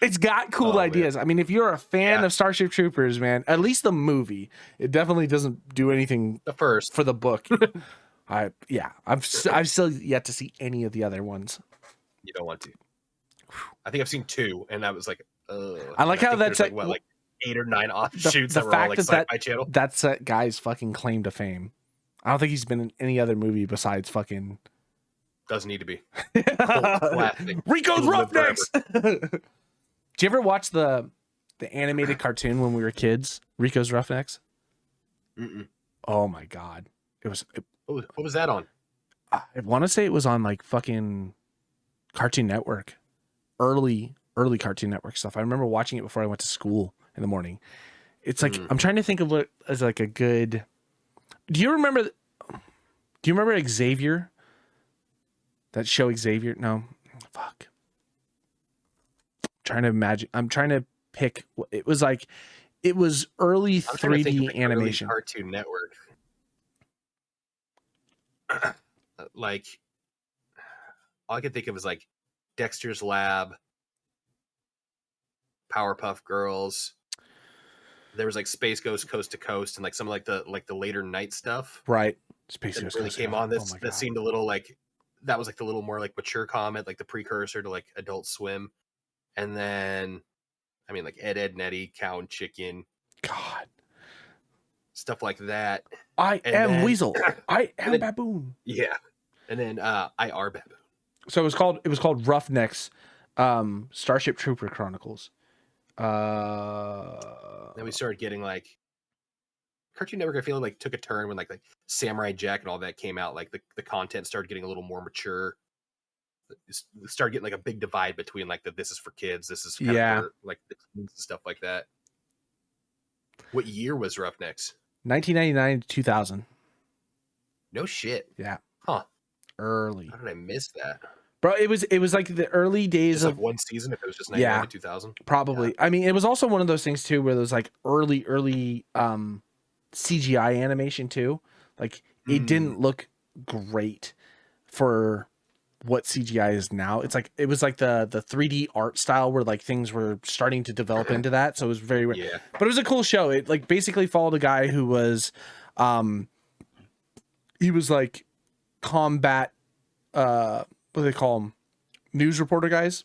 It's got cool ideas. Man. I mean, if you're a fan of Starship Troopers, man, at least the movie, it definitely doesn't do anything for the book. I've still yet to see any of the other ones. You don't want to. I think I've seen 2, and I was like, I like how that's like 8 or 9 offshoots that were all like Sci-Fi Channel. That's that guy's fucking claim to fame. I don't think he's been in any other movie besides fucking. Doesn't need to be. Rico's Roughnecks. Did you ever watch the animated cartoon when we were kids, Rico's Roughnecks? Mm-mm. Oh my god, What was that on? I want to say it was on like fucking Cartoon Network, early Cartoon Network stuff. I remember watching it before I went to school in the morning. It's like I'm trying to think of what as like a good. Do you remember Xavier? That show Xavier? No, fuck. Trying to imagine. I'm trying to pick. It was like, it was early 3D animation. Early Cartoon Network. Like, all I could think of was like Dexter's Lab, Powerpuff Girls. There was like Space Ghost Coast to Coast, and like some like the later night stuff. Right. Space that Ghost really Coast came to on. Coast. That seemed a little like, that was like the little more like mature comment, like the precursor to like Adult Swim. And then, I mean, like Ed, Edd n Eddy, Cow and Chicken. God. Stuff like that. I am Weasel. I am Baboon. Yeah. And then I are Baboon. So it was called Roughnecks, Starship Trooper Chronicles. Then we started getting like Cartoon Network. I feel like took a turn when like Samurai Jack and all that came out. Like the content started getting a little more mature. Started getting like a big divide between like this is for kids, this is kind of for, like stuff like that. What year was Roughnecks? 1999 to 2000. No shit. Yeah. Huh. Early. How did I miss that? Bro, it was like the early days just of like one season. If it was just 99 to 2000, probably. Yeah. I mean, it was also one of those things too, where there was like early CGI animation too. Like it didn't look great for what CGI is now. It's like it was like the 3D art style where like things were starting to develop into that. So it was very but it was a cool show. It like basically followed a guy who was he was like combat what do they call them? News reporter guys.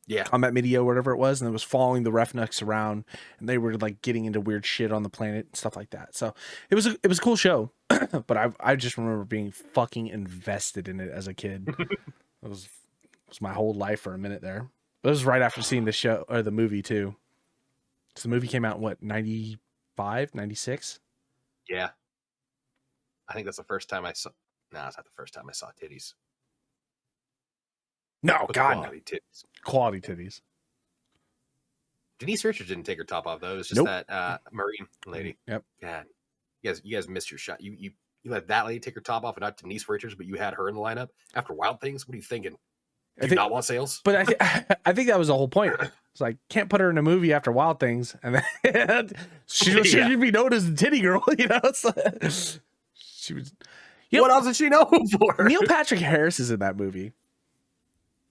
Yeah. Combat media, whatever it was, and it was following the Roughnecks around, and they were like getting into weird shit on the planet and stuff like that. So it was a cool show, but I just remember being fucking invested in it as a kid. It was my whole life for a minute there. But it was right after seeing the show or the movie too. So the movie came out in what, 95, 96? Yeah. I think that's the first time I saw. No, it's not the first time I saw titties. No, But God, quality titties. Quality titties. Denise Richards didn't take her top off though. It was just that Marine lady. Yep. God, you guys missed your shot. You let that lady take her top off, and not Denise Richards, but you had her in the lineup after Wild Things. What are you thinking? Do you not want sales? But I think that was the whole point. It's like, can't put her in a movie after Wild Things, and then she should be known as the titty girl. You know, it's like, she was. What else is she known for? Neil Patrick Harris is in that movie.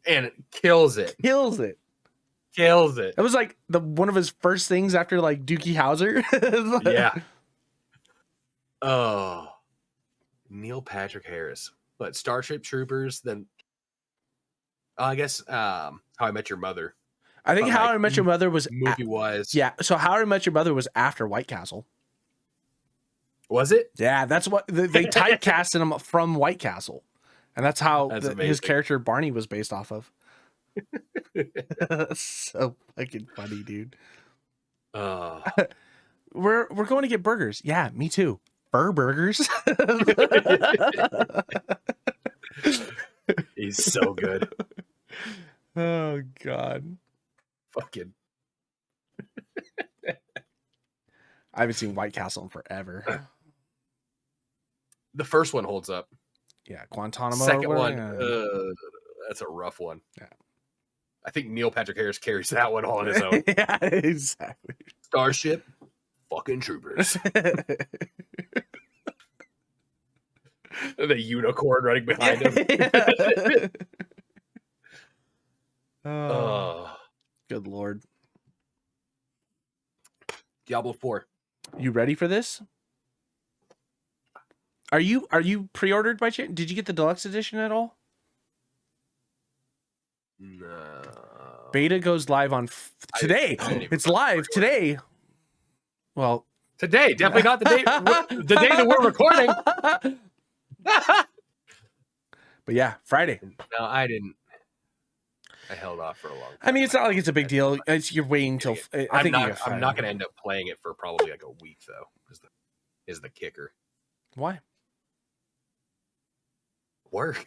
And it kills it. Kills it. It was like one of his first things after like Dookie Howser. Yeah. Oh. Neil Patrick Harris. But Starship Troopers, then I guess How I Met Your Mother. I think How I Met Your Mother was movie-wise. Yeah, so How I Met Your Mother was after White Castle. Was it? Yeah, that's what they typecasted him from White Castle. And that's how his character Barney was based off of. So fucking funny, dude. We're going to get burgers. Yeah, me too. Burgers. He's so good. Oh God. Fucking. I haven't seen White Castle in forever. The first one holds up. Yeah, Guantanamo. Second one, that's a rough one. Yeah. I think Neil Patrick Harris carries that one all on his own. Yeah, exactly. Starship, fucking troopers. The unicorn running behind him. Oh, good Lord. Diablo 4. You ready for this? Are you pre-ordered by chance? Did you get the deluxe edition at all? No. Beta goes live on today. It's live today. Well, today, definitely not the day that we're recording. But yeah, Friday. No, I didn't. I held off for a long time. I mean, it's not like it's a big deal. You're waiting till I think I'm not going to end up playing it for probably like a week though. Is the kicker. Why? Work.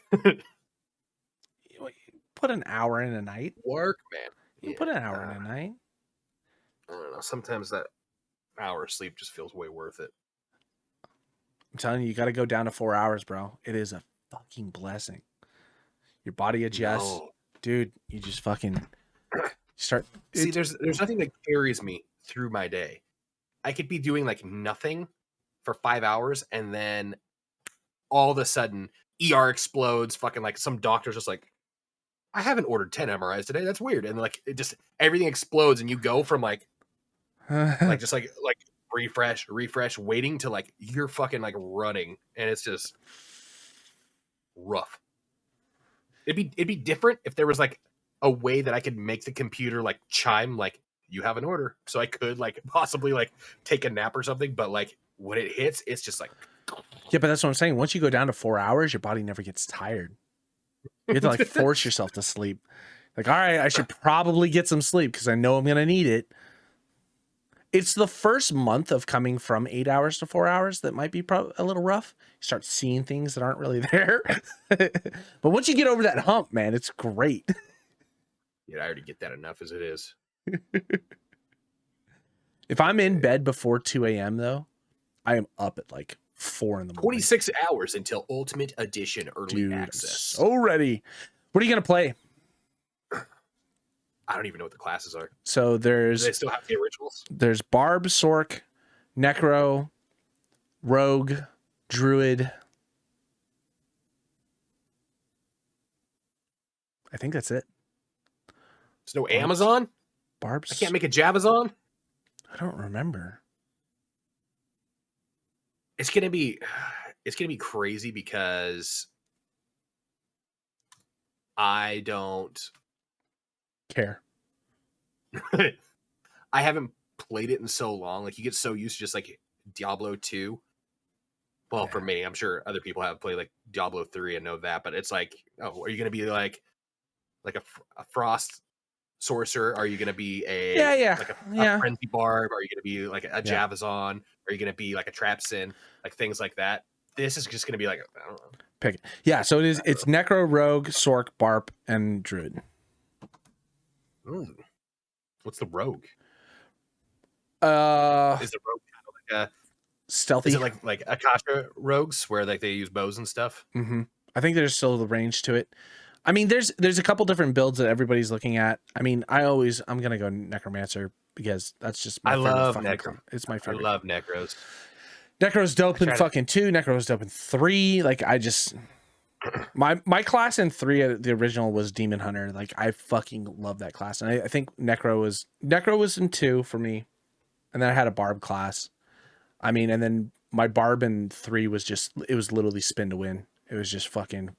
Put an hour in a night. Work, man. You put an hour in a night. I don't know. Sometimes that hour of sleep just feels way worth it. I'm telling you, you got to go down to 4 hours, bro. It is a fucking blessing. Your body adjusts. No. Dude, you just fucking start. See, there's nothing that carries me through my day. I could be doing like nothing for 5 hours, and then all of a sudden, ER explodes. Fucking like some doctor's just like, I haven't ordered 10 MRIs today. That's weird. And like it just everything explodes, and you go from like just like refresh, waiting to like you're fucking like running, and it's just rough. It'd be different if there was like a way that I could make the computer like chime like you have an order, so I could like possibly like take a nap or something. But like when it hits, it's just like yeah. But that's what I'm saying. Once you go down to 4 hours, your body never gets tired. You have to like force yourself to sleep. Like, all right, I should probably get some sleep because I know I'm gonna need it. It's the first month of coming from 8 hours to 4 hours that might be a little rough. You start seeing things that aren't really there. But once you get over that hump, man, it's great. Yeah, I already get that enough as it is. If I'm in bed before 2 a.m. though, I am up at like 4 in the morning. 26 hours until Ultimate Edition early access. So ready. What are you gonna play? I don't even know what the classes are. So Do they still have the originals? There's Barb, Sork, Necro, Rogue, Druid. I think that's it. There's no Amazon? Barb's. I can't make a Javazon? I don't remember. It's gonna be crazy because I don't care. I haven't played it in so long. Like you get so used to just like Diablo 2. Well, for me, I'm sure other people have played like Diablo 3 and know that, but it's like, oh, are you gonna be like a frost sorcerer? Are you gonna be a frenzy barb? Are you gonna be like a Javazon? Are you gonna be like a Trapsin? Like things like that. This is just gonna be like, I don't know. Pick it. Yeah, so it's Necro, Rogue, Sork, Barb, and Druid. Ooh. What's the Rogue? Is the Rogue kind of like a stealthy? Is it like Akasha rogues where like they use bows and stuff? Mm-hmm. I think there's still the range to it. I mean, there's a couple different builds that everybody's looking at. I mean, I'm gonna go Necromancer because that's just my favorite. I love Necro. It's my favorite. I love Necros. Necro's dope in fucking 2. Necro's dope in 3. Like I just my class in 3, the original was Demon Hunter. Like I fucking love that class, and I think Necro was in 2 for me, and then I had a Barb class. I mean, and then my Barb in 3 was just literally spin to win. It was just fucking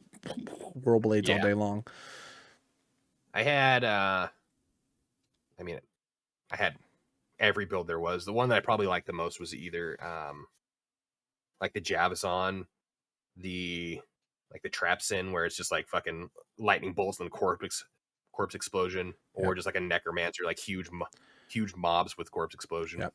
Whirlblades all day long. I had every build there was. The one that I probably liked the most was either like the Javazon, the Trapsin, where it's just like fucking lightning bolts and corpse explosion, or just like a Necromancer, like huge mobs with corpse explosion. Yep.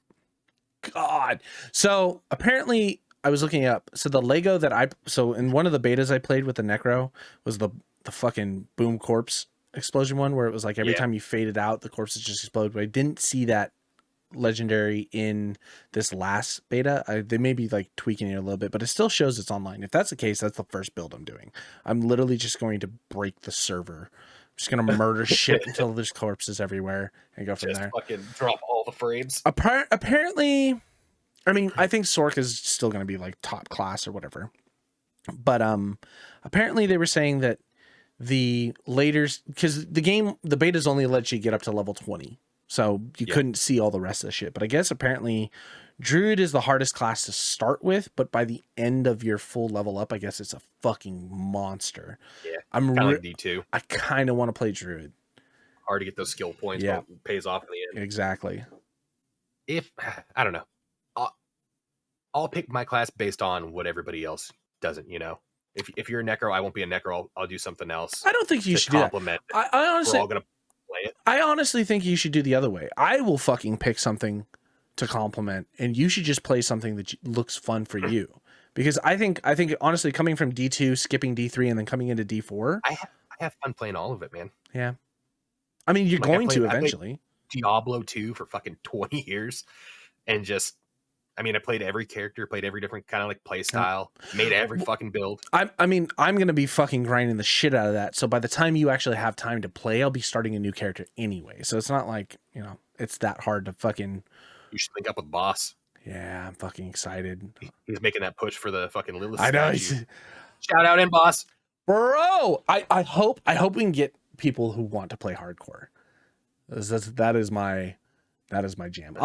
God. So apparently I was looking up. So the Lego that in one of the betas I played with the Necro was the fucking boom corpse explosion one, where it was like every time you faded out, the corpses just explode. But I didn't see that legendary in this last beta. They may be like tweaking it a little bit, but it still shows it's online. If that's the case, that's the first build I'm doing. I'm literally just going to break the server. I'm just going to murder shit until there's corpses everywhere and go from there. Fucking drop all the frames. Apparently, I mean, I think Sork is still going to be like top class or whatever. But apparently they were saying that the because the betas only let you get up to level 20. So you couldn't see all the rest of the shit. But I guess apparently Druid is the hardest class to start with, but by the end of your full level up, I guess it's a fucking monster. Yeah, I'm kind of like D2. I kind of want to play Druid. Hard to get those skill points, but it pays off in the end. Exactly. I don't know. I'll pick my class based on what everybody else doesn't, you know? if you're a necro, I won't be a necro. I'll do something else. I don't think you should do that. I honestly, we're all gonna play it. I honestly think you should do the other way. I will fucking pick something to complement, and you should just play something that looks fun for you. Because I think honestly, coming from D2, skipping D3, and then coming into D4, I have fun playing all of it, man. Yeah, I mean, you're going to eventually. Diablo 2 for fucking 20 years, and just, I mean, I played every character, played every different kind of like play style, made every fucking build. I mean, I'm gonna be fucking grinding the shit out of that. So by the time you actually have time to play, I'll be starting a new character anyway. So it's not like, you know, it's that hard to fucking. You should link up with Boss. Yeah, I'm fucking excited. He's making that push for the fucking Lilith. I know. Shout out in Boss, bro. I hope we can get people who want to play hardcore. That is my jam.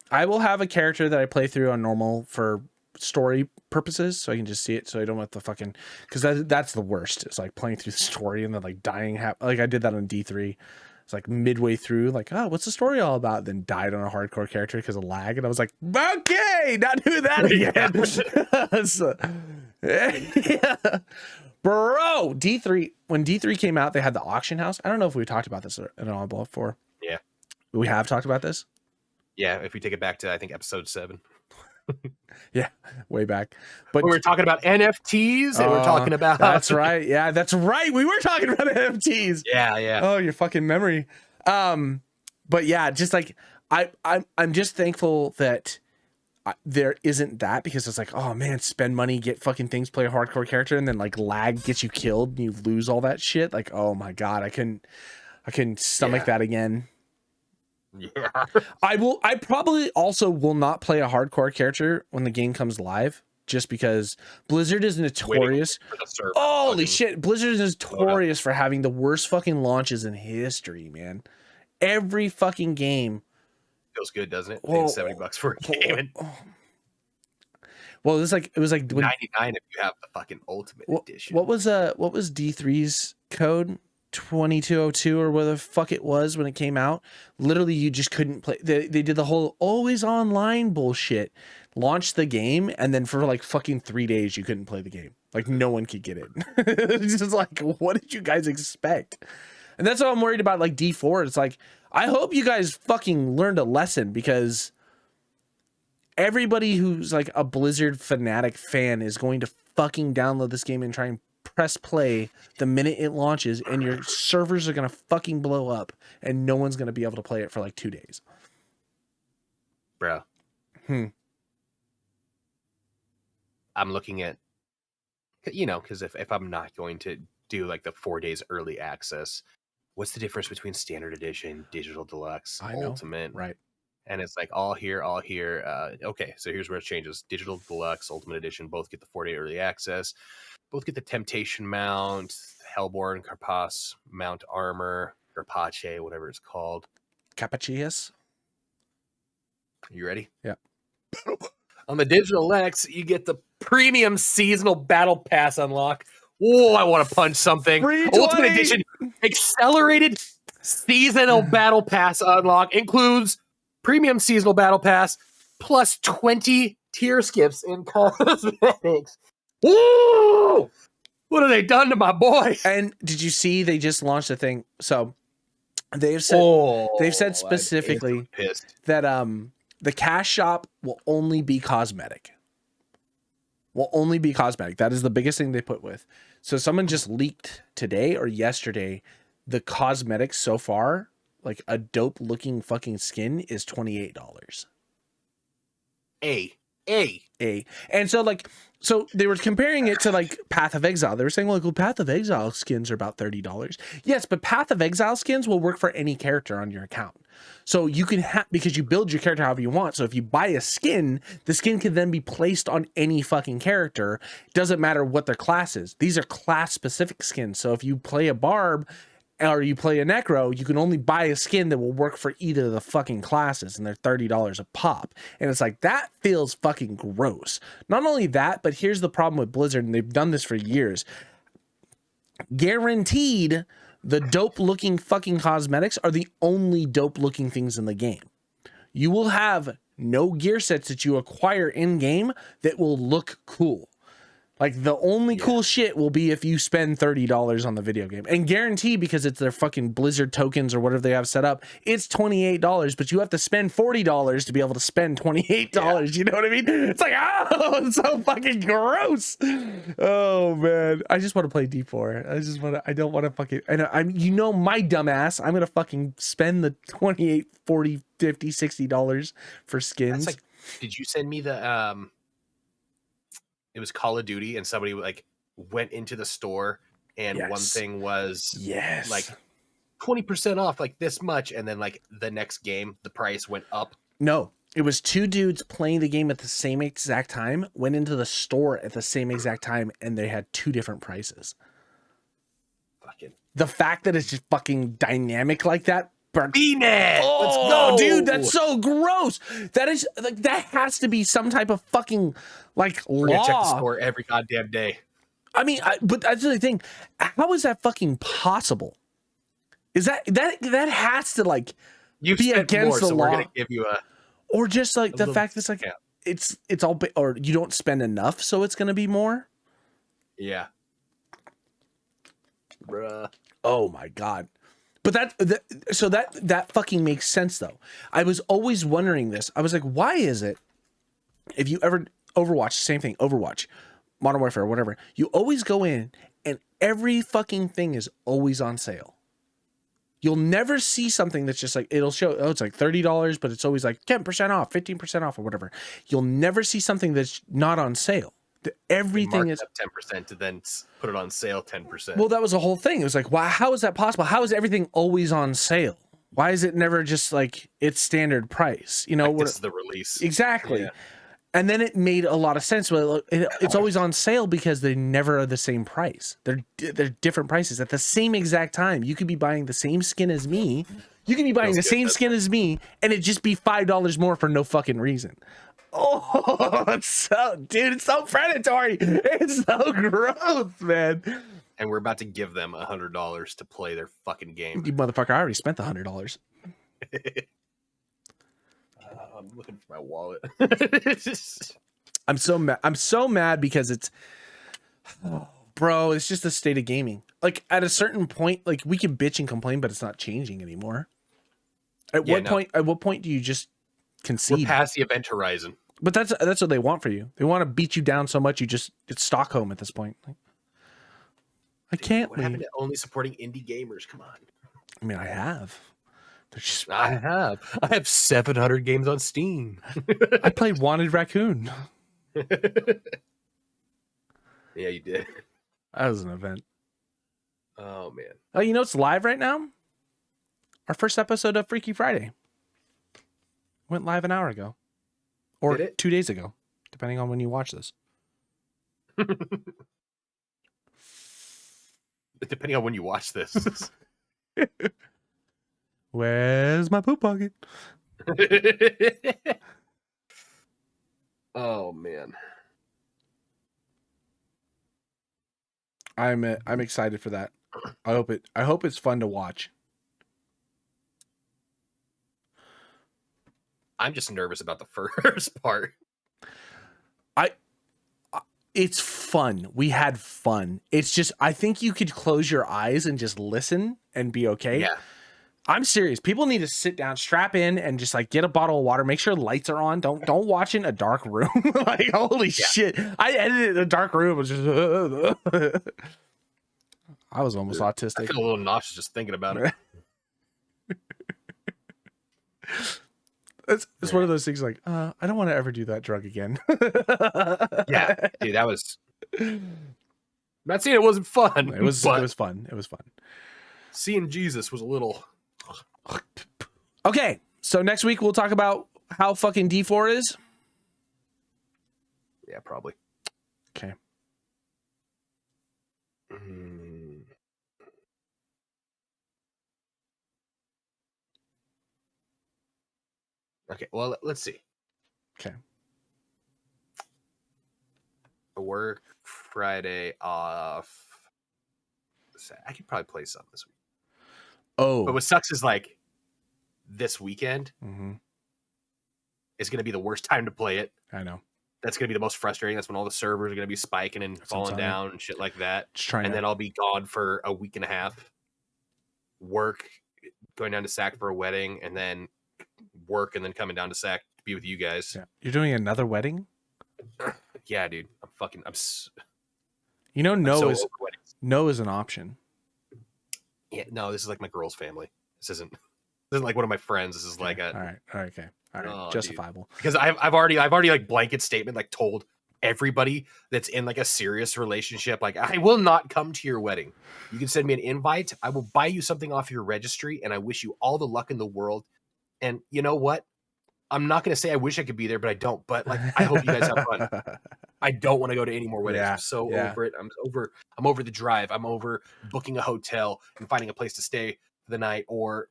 I will have a character that I play through on normal for story purposes, so I can just see it, so I don't have to fucking, because that's the worst. It's like playing through the story and then like dying. Like I did that on D3. It's like midway through, like, oh, what's the story all about? Then died on a hardcore character because of lag, and I was like, okay, not do that again. So, yeah. Bro, D3, when D3 came out, they had the auction house. I don't know if we talked about this at all before. Yeah, we have talked about this. Yeah, if we take it back to, I think, episode 7. Yeah, way back. But we were talking about NFTs, and we're talking about. That's right. Yeah, that's right. We were talking about NFTs. Yeah. Oh, your fucking memory. But yeah, just like I'm just thankful that there isn't that, because it's like, oh man, spend money, get fucking things, play a hardcore character, and then like lag gets you killed and you lose all that shit. Like, oh my god, I couldn't stomach that again. Yeah. I probably also will not play a hardcore character when the game comes live, just because Blizzard is notorious. Holy shit, Blizzard is notorious for having the worst fucking launches in history, man. Every fucking game feels good, doesn't it? Paying $70 for a game. Well, it was like $99 if you have the fucking Ultimate Edition. What was D3's code? 2202 or whatever the fuck it was when it came out. Literally, you just couldn't play. They did the whole always online bullshit. Launched the game, and then for like fucking 3 days, you couldn't play the game. Like no one could get it. It's just like, what did you guys expect? And that's what I'm worried about. Like D4, it's like, I hope you guys fucking learned a lesson, because everybody who's like a Blizzard fanatic fan is going to fucking download this game and try and press play the minute it launches, and your servers are gonna fucking blow up, and no one's gonna be able to play it for like 2 days, bro. I'm looking at, you know, because if I'm not going to do like the 4 days early access, what's the difference between standard edition, digital deluxe, ultimate? Right. And it's like all here. Okay, so here's where it changes. Digital deluxe, ultimate edition, both get the 4-day early access. Both get the Temptation mount, Hellborn, Carpass mount armor, Carpace, whatever it's called. Capacius. You ready? Yeah. On the Digital X, you get the premium seasonal battle pass unlock. Oh, I want to punch something. Ultimate Edition accelerated seasonal battle pass unlock includes premium seasonal battle pass plus 20 tier skips in cosmetics. Woo! What have they done to my boy? And did you see they just launched a thing? So they've said specifically that the cash shop will only be cosmetic. That is the biggest thing they put with. So someone just leaked today or yesterday the cosmetics so far, like a dope looking fucking skin, is $28. And so they were comparing it to like Path of Exile. They were saying, well, Path of Exile skins are about $30. Yes, but Path of Exile skins will work for any character on your account. So you can because you build your character however you want. So if you buy a skin, the skin can then be placed on any fucking character. It doesn't matter what their class is. These are class specific skins. So if you play a Barb or you play a Necro, you can only buy a skin that will work for either of the fucking classes, and they're $30 a pop. And it's like, that feels fucking gross. Not only that, but here's the problem with Blizzard, and they've done this for years. Guaranteed, the dope looking fucking cosmetics are the only dope looking things in the game. You will have no gear sets that you acquire in game that will look cool. Like the only cool shit will be if you spend $30 on the video game, and guarantee, because it's their fucking Blizzard tokens or whatever they have set up, it's $28, but you have to spend $40 to be able to spend $28. Yeah. You know what I mean? It's like, oh, it's so fucking gross. Oh man, I just want to play D4. I don't want to fucking, I'm my dumbass, I'm gonna fucking spend the $28, $40, $50, $60 for skins. That's like, did you send me the it was Call of Duty, and somebody like went into the store, and one thing was like 20% off, like this much, and then like the next game the price went up. No, it was two dudes playing the game at the same exact time, went into the store at the same exact time, and they had two different prices. Fucking the fact that it's just fucking dynamic like that. BNet. Oh, let's go, dude, that's so gross. That is like, that has to be some type of fucking like law. We're gonna check the score every goddamn day. I mean, but that's the thing. How is that fucking possible? Is that has to like be against the law? We're gonna give you a, or just like the fact that it's like it's all, or you don't spend enough, so it's gonna be more. Yeah. Bruh. Oh my god. But that fucking makes sense though. I was always wondering this. I was like, why is it if you ever Overwatch, same thing, Overwatch, Modern Warfare, whatever, you always go in and every fucking thing is always on sale. You'll never see something that's just like, it'll show, oh, it's like $30, but it's always like 10% off, 15% off, or whatever. You'll never see something that's not on sale. Everything is up 10% to then put it on sale 10%. Well, that was the whole thing. It was like, wow, how is that possible? How is everything always on sale? Why is it never just like it's standard price? You know, like this is the release. Exactly. Yeah. And then it made a lot of sense. Well, it's always on sale because they never are the same price. They're different prices at the same exact time. You could be buying the same skin as me. You could be buying the same skin as me, and it just be $5 more for no fucking reason. Oh, it's so predatory. It's so gross, man. And we're about to give them $100 to play their fucking game. You motherfucker, I already spent the $100. I'm looking for my wallet. I'm so mad because it's, bro, it's just the state of gaming. Like at a certain point, like we can bitch and complain, but it's not changing anymore. At what point do you just concede? We're past the event horizon. But that's what they want for you. They want to beat you down so much it's Stockholm at this point. Like, I can't. What happened to only supporting indie gamers? Come on. I mean, I have. I have 700 games on Steam. I played Wanted Raccoon. Yeah, you did. That was an event. Oh man. Oh, you know it's live right now? Our first episode of Freaky Friday went live an hour ago. Or 2 days ago, depending on when you watch this. Depending on when you watch this. Where's my poop pocket? Oh man. I'm excited for that. I hope it's fun to watch. I'm just nervous about the first part. It's fun. We had fun. It's just, I think you could close your eyes and just listen and be okay. Yeah. I'm serious. People need to sit down, strap in, and just like get a bottle of water. Make sure lights are on. Don't watch in a dark room. Like holy shit! I edited in a dark room. It was just. I was almost autistic. I feel a little nauseous just thinking about it. It's one of those things like, I don't want to ever do that drug again. Yeah, dude, that was. I'm not saying it wasn't fun. It was fun. It was fun. Seeing Jesus was a little. Okay, so next week we'll talk about how fucking D4 is. Yeah, probably. Okay. Okay, well, let's see. Okay. Work Friday off. I could probably play some this week. Oh. But what sucks is like this weekend is going to be the worst time to play it. I know. That's going to be the most frustrating. That's when all the servers are going to be spiking and falling down and shit like that. And then I'll be gone for a week and a half. Work, going down to SAC for a wedding, and then work, and then coming down to SAC to be with you guys. Yeah. You're doing another wedding? Yeah, dude. No is an option. Yeah, no, this is like my girl's family. This isn't like one of my friends. This is like a all right, justifiable. Dude. Because I've already like blanket statement like told everybody that's in like a serious relationship, like, I will not come to your wedding. You can send me an invite. I will buy you something off your registry, and I wish you all the luck in the world. And you know what? I'm not going to say I wish I could be there, but I don't. But like, I hope you guys have fun. I don't want to go to any more weddings. I'm so over it. I'm over the drive. I'm over booking a hotel and finding a place to stay for the night, or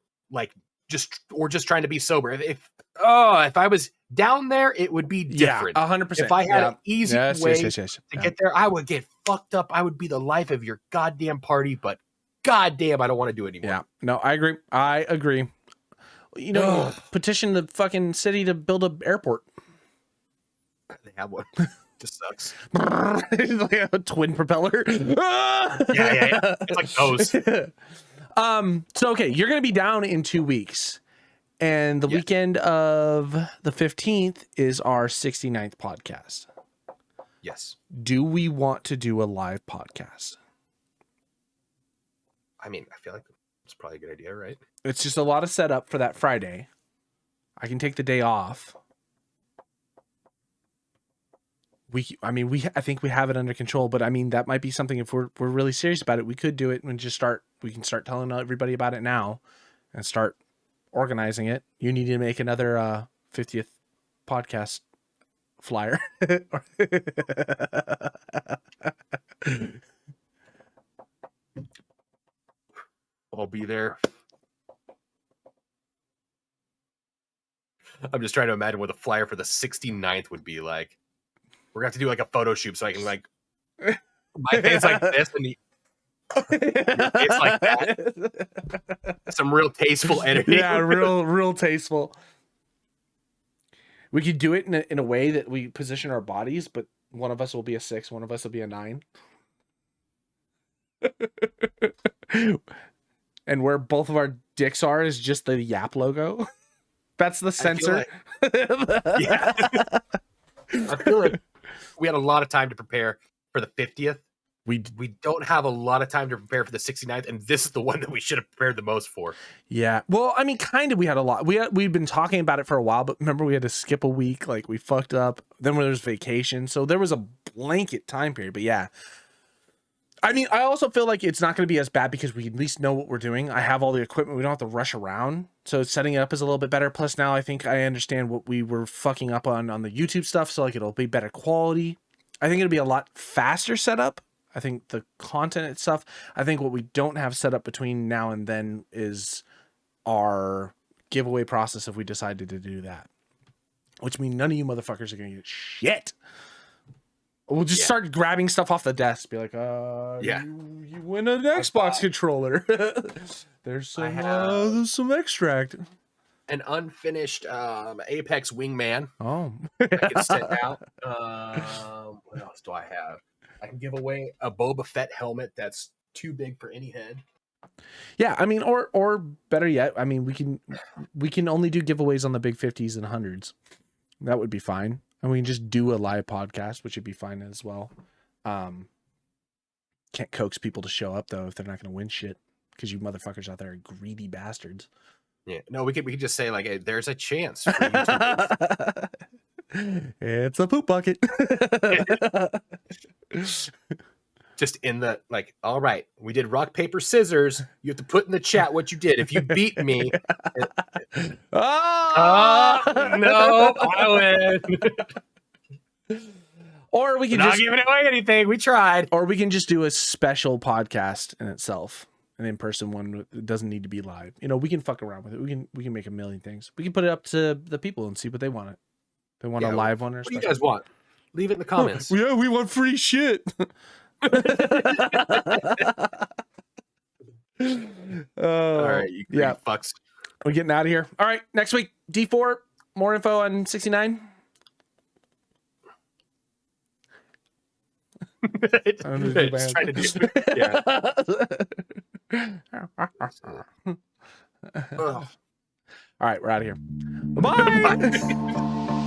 just trying to be sober. If I was down there, it would be different. 100%. If I had an easy way to get there, I would get fucked up. I would be the life of your goddamn party, but goddamn, I don't want to do it anymore. Yeah, no, I agree. You know, petition the fucking city to build an airport. They have one. Just sucks. Like a twin propeller. Yeah. It's like those. So okay, you're gonna be down in 2 weeks, and the weekend of the 15th is our 69th podcast. Yes. Do we want to do a live podcast? I mean, I feel like it's probably a good idea, right? It's just a lot of setup for that Friday. I can take the day off. I think we have it under control, but I mean, that might be something, if we're really serious about it, we could do it and we can start telling everybody about it now and start organizing it. You need to make another 50th podcast flyer. I'll be there. I'm just trying to imagine what the flyer for the 69th would be like. We're gonna have to do like a photo shoot so I can like my face like this and your face like that. Some real tasteful editing. Yeah, real tasteful. We could do it in a way that we position our bodies, but one of us will be a 6, one of us will be a 9. And where both of our dicks are is just the YAP logo. That's the censor. I feel like we had a lot of time to prepare for the 50th. We don't have a lot of time to prepare for the 69th, and this is the one that we should have prepared the most for. Yeah. Well, I mean, kind of, we had a lot. We'd been talking about it for a while, but remember we had to skip a week. Like, we fucked up. Then there was vacation. So there was a blanket time period. But yeah. I mean, I also feel like it's not going to be as bad because we at least know what we're doing. I have all the equipment. We don't have to rush around. So setting it up is a little bit better. Plus now I think I understand what we were fucking up on the YouTube stuff. So like, it'll be better quality. I think it'll be a lot faster setup. I think the content itself, I think what we don't have set up between now and then is our giveaway process if we decided to do that. Which means none of you motherfuckers are going to get shit. We'll just start grabbing stuff off the desk. Be like, you win an Xbox controller. There's some extract. An unfinished Apex Wingman. Oh. I can send out. What else do I have? I can give away a Boba Fett helmet that's too big for any head. Yeah, I mean, or better yet, I mean, we can only do giveaways on the big 50s and 100s. That would be fine. And we can just do a live podcast, which would be fine as well. Can't coax people to show up though if they're not going to win shit, because you motherfuckers out there are greedy bastards. Yeah, no, we could just say like, hey, there's a chance for you to it's a poop bucket. Just in the like, all right, we did rock, paper, scissors. You have to put in the chat what you did. If you beat me, no, I win. Or we can not giving away anything. We tried. Or we can just do a special podcast in itself, an in-person one. It doesn't need to be live. You know, we can fuck around with it. We can make a million things. We can put it up to the people and see what they want. They want a live one or what do you guys want? Leave it in the comments. Yeah, we want free shit. All right, you fucks. We're getting out of here. All right, next week, D4, more info on 69. It's trying to do. Yeah. All right, we're out of here. Bye.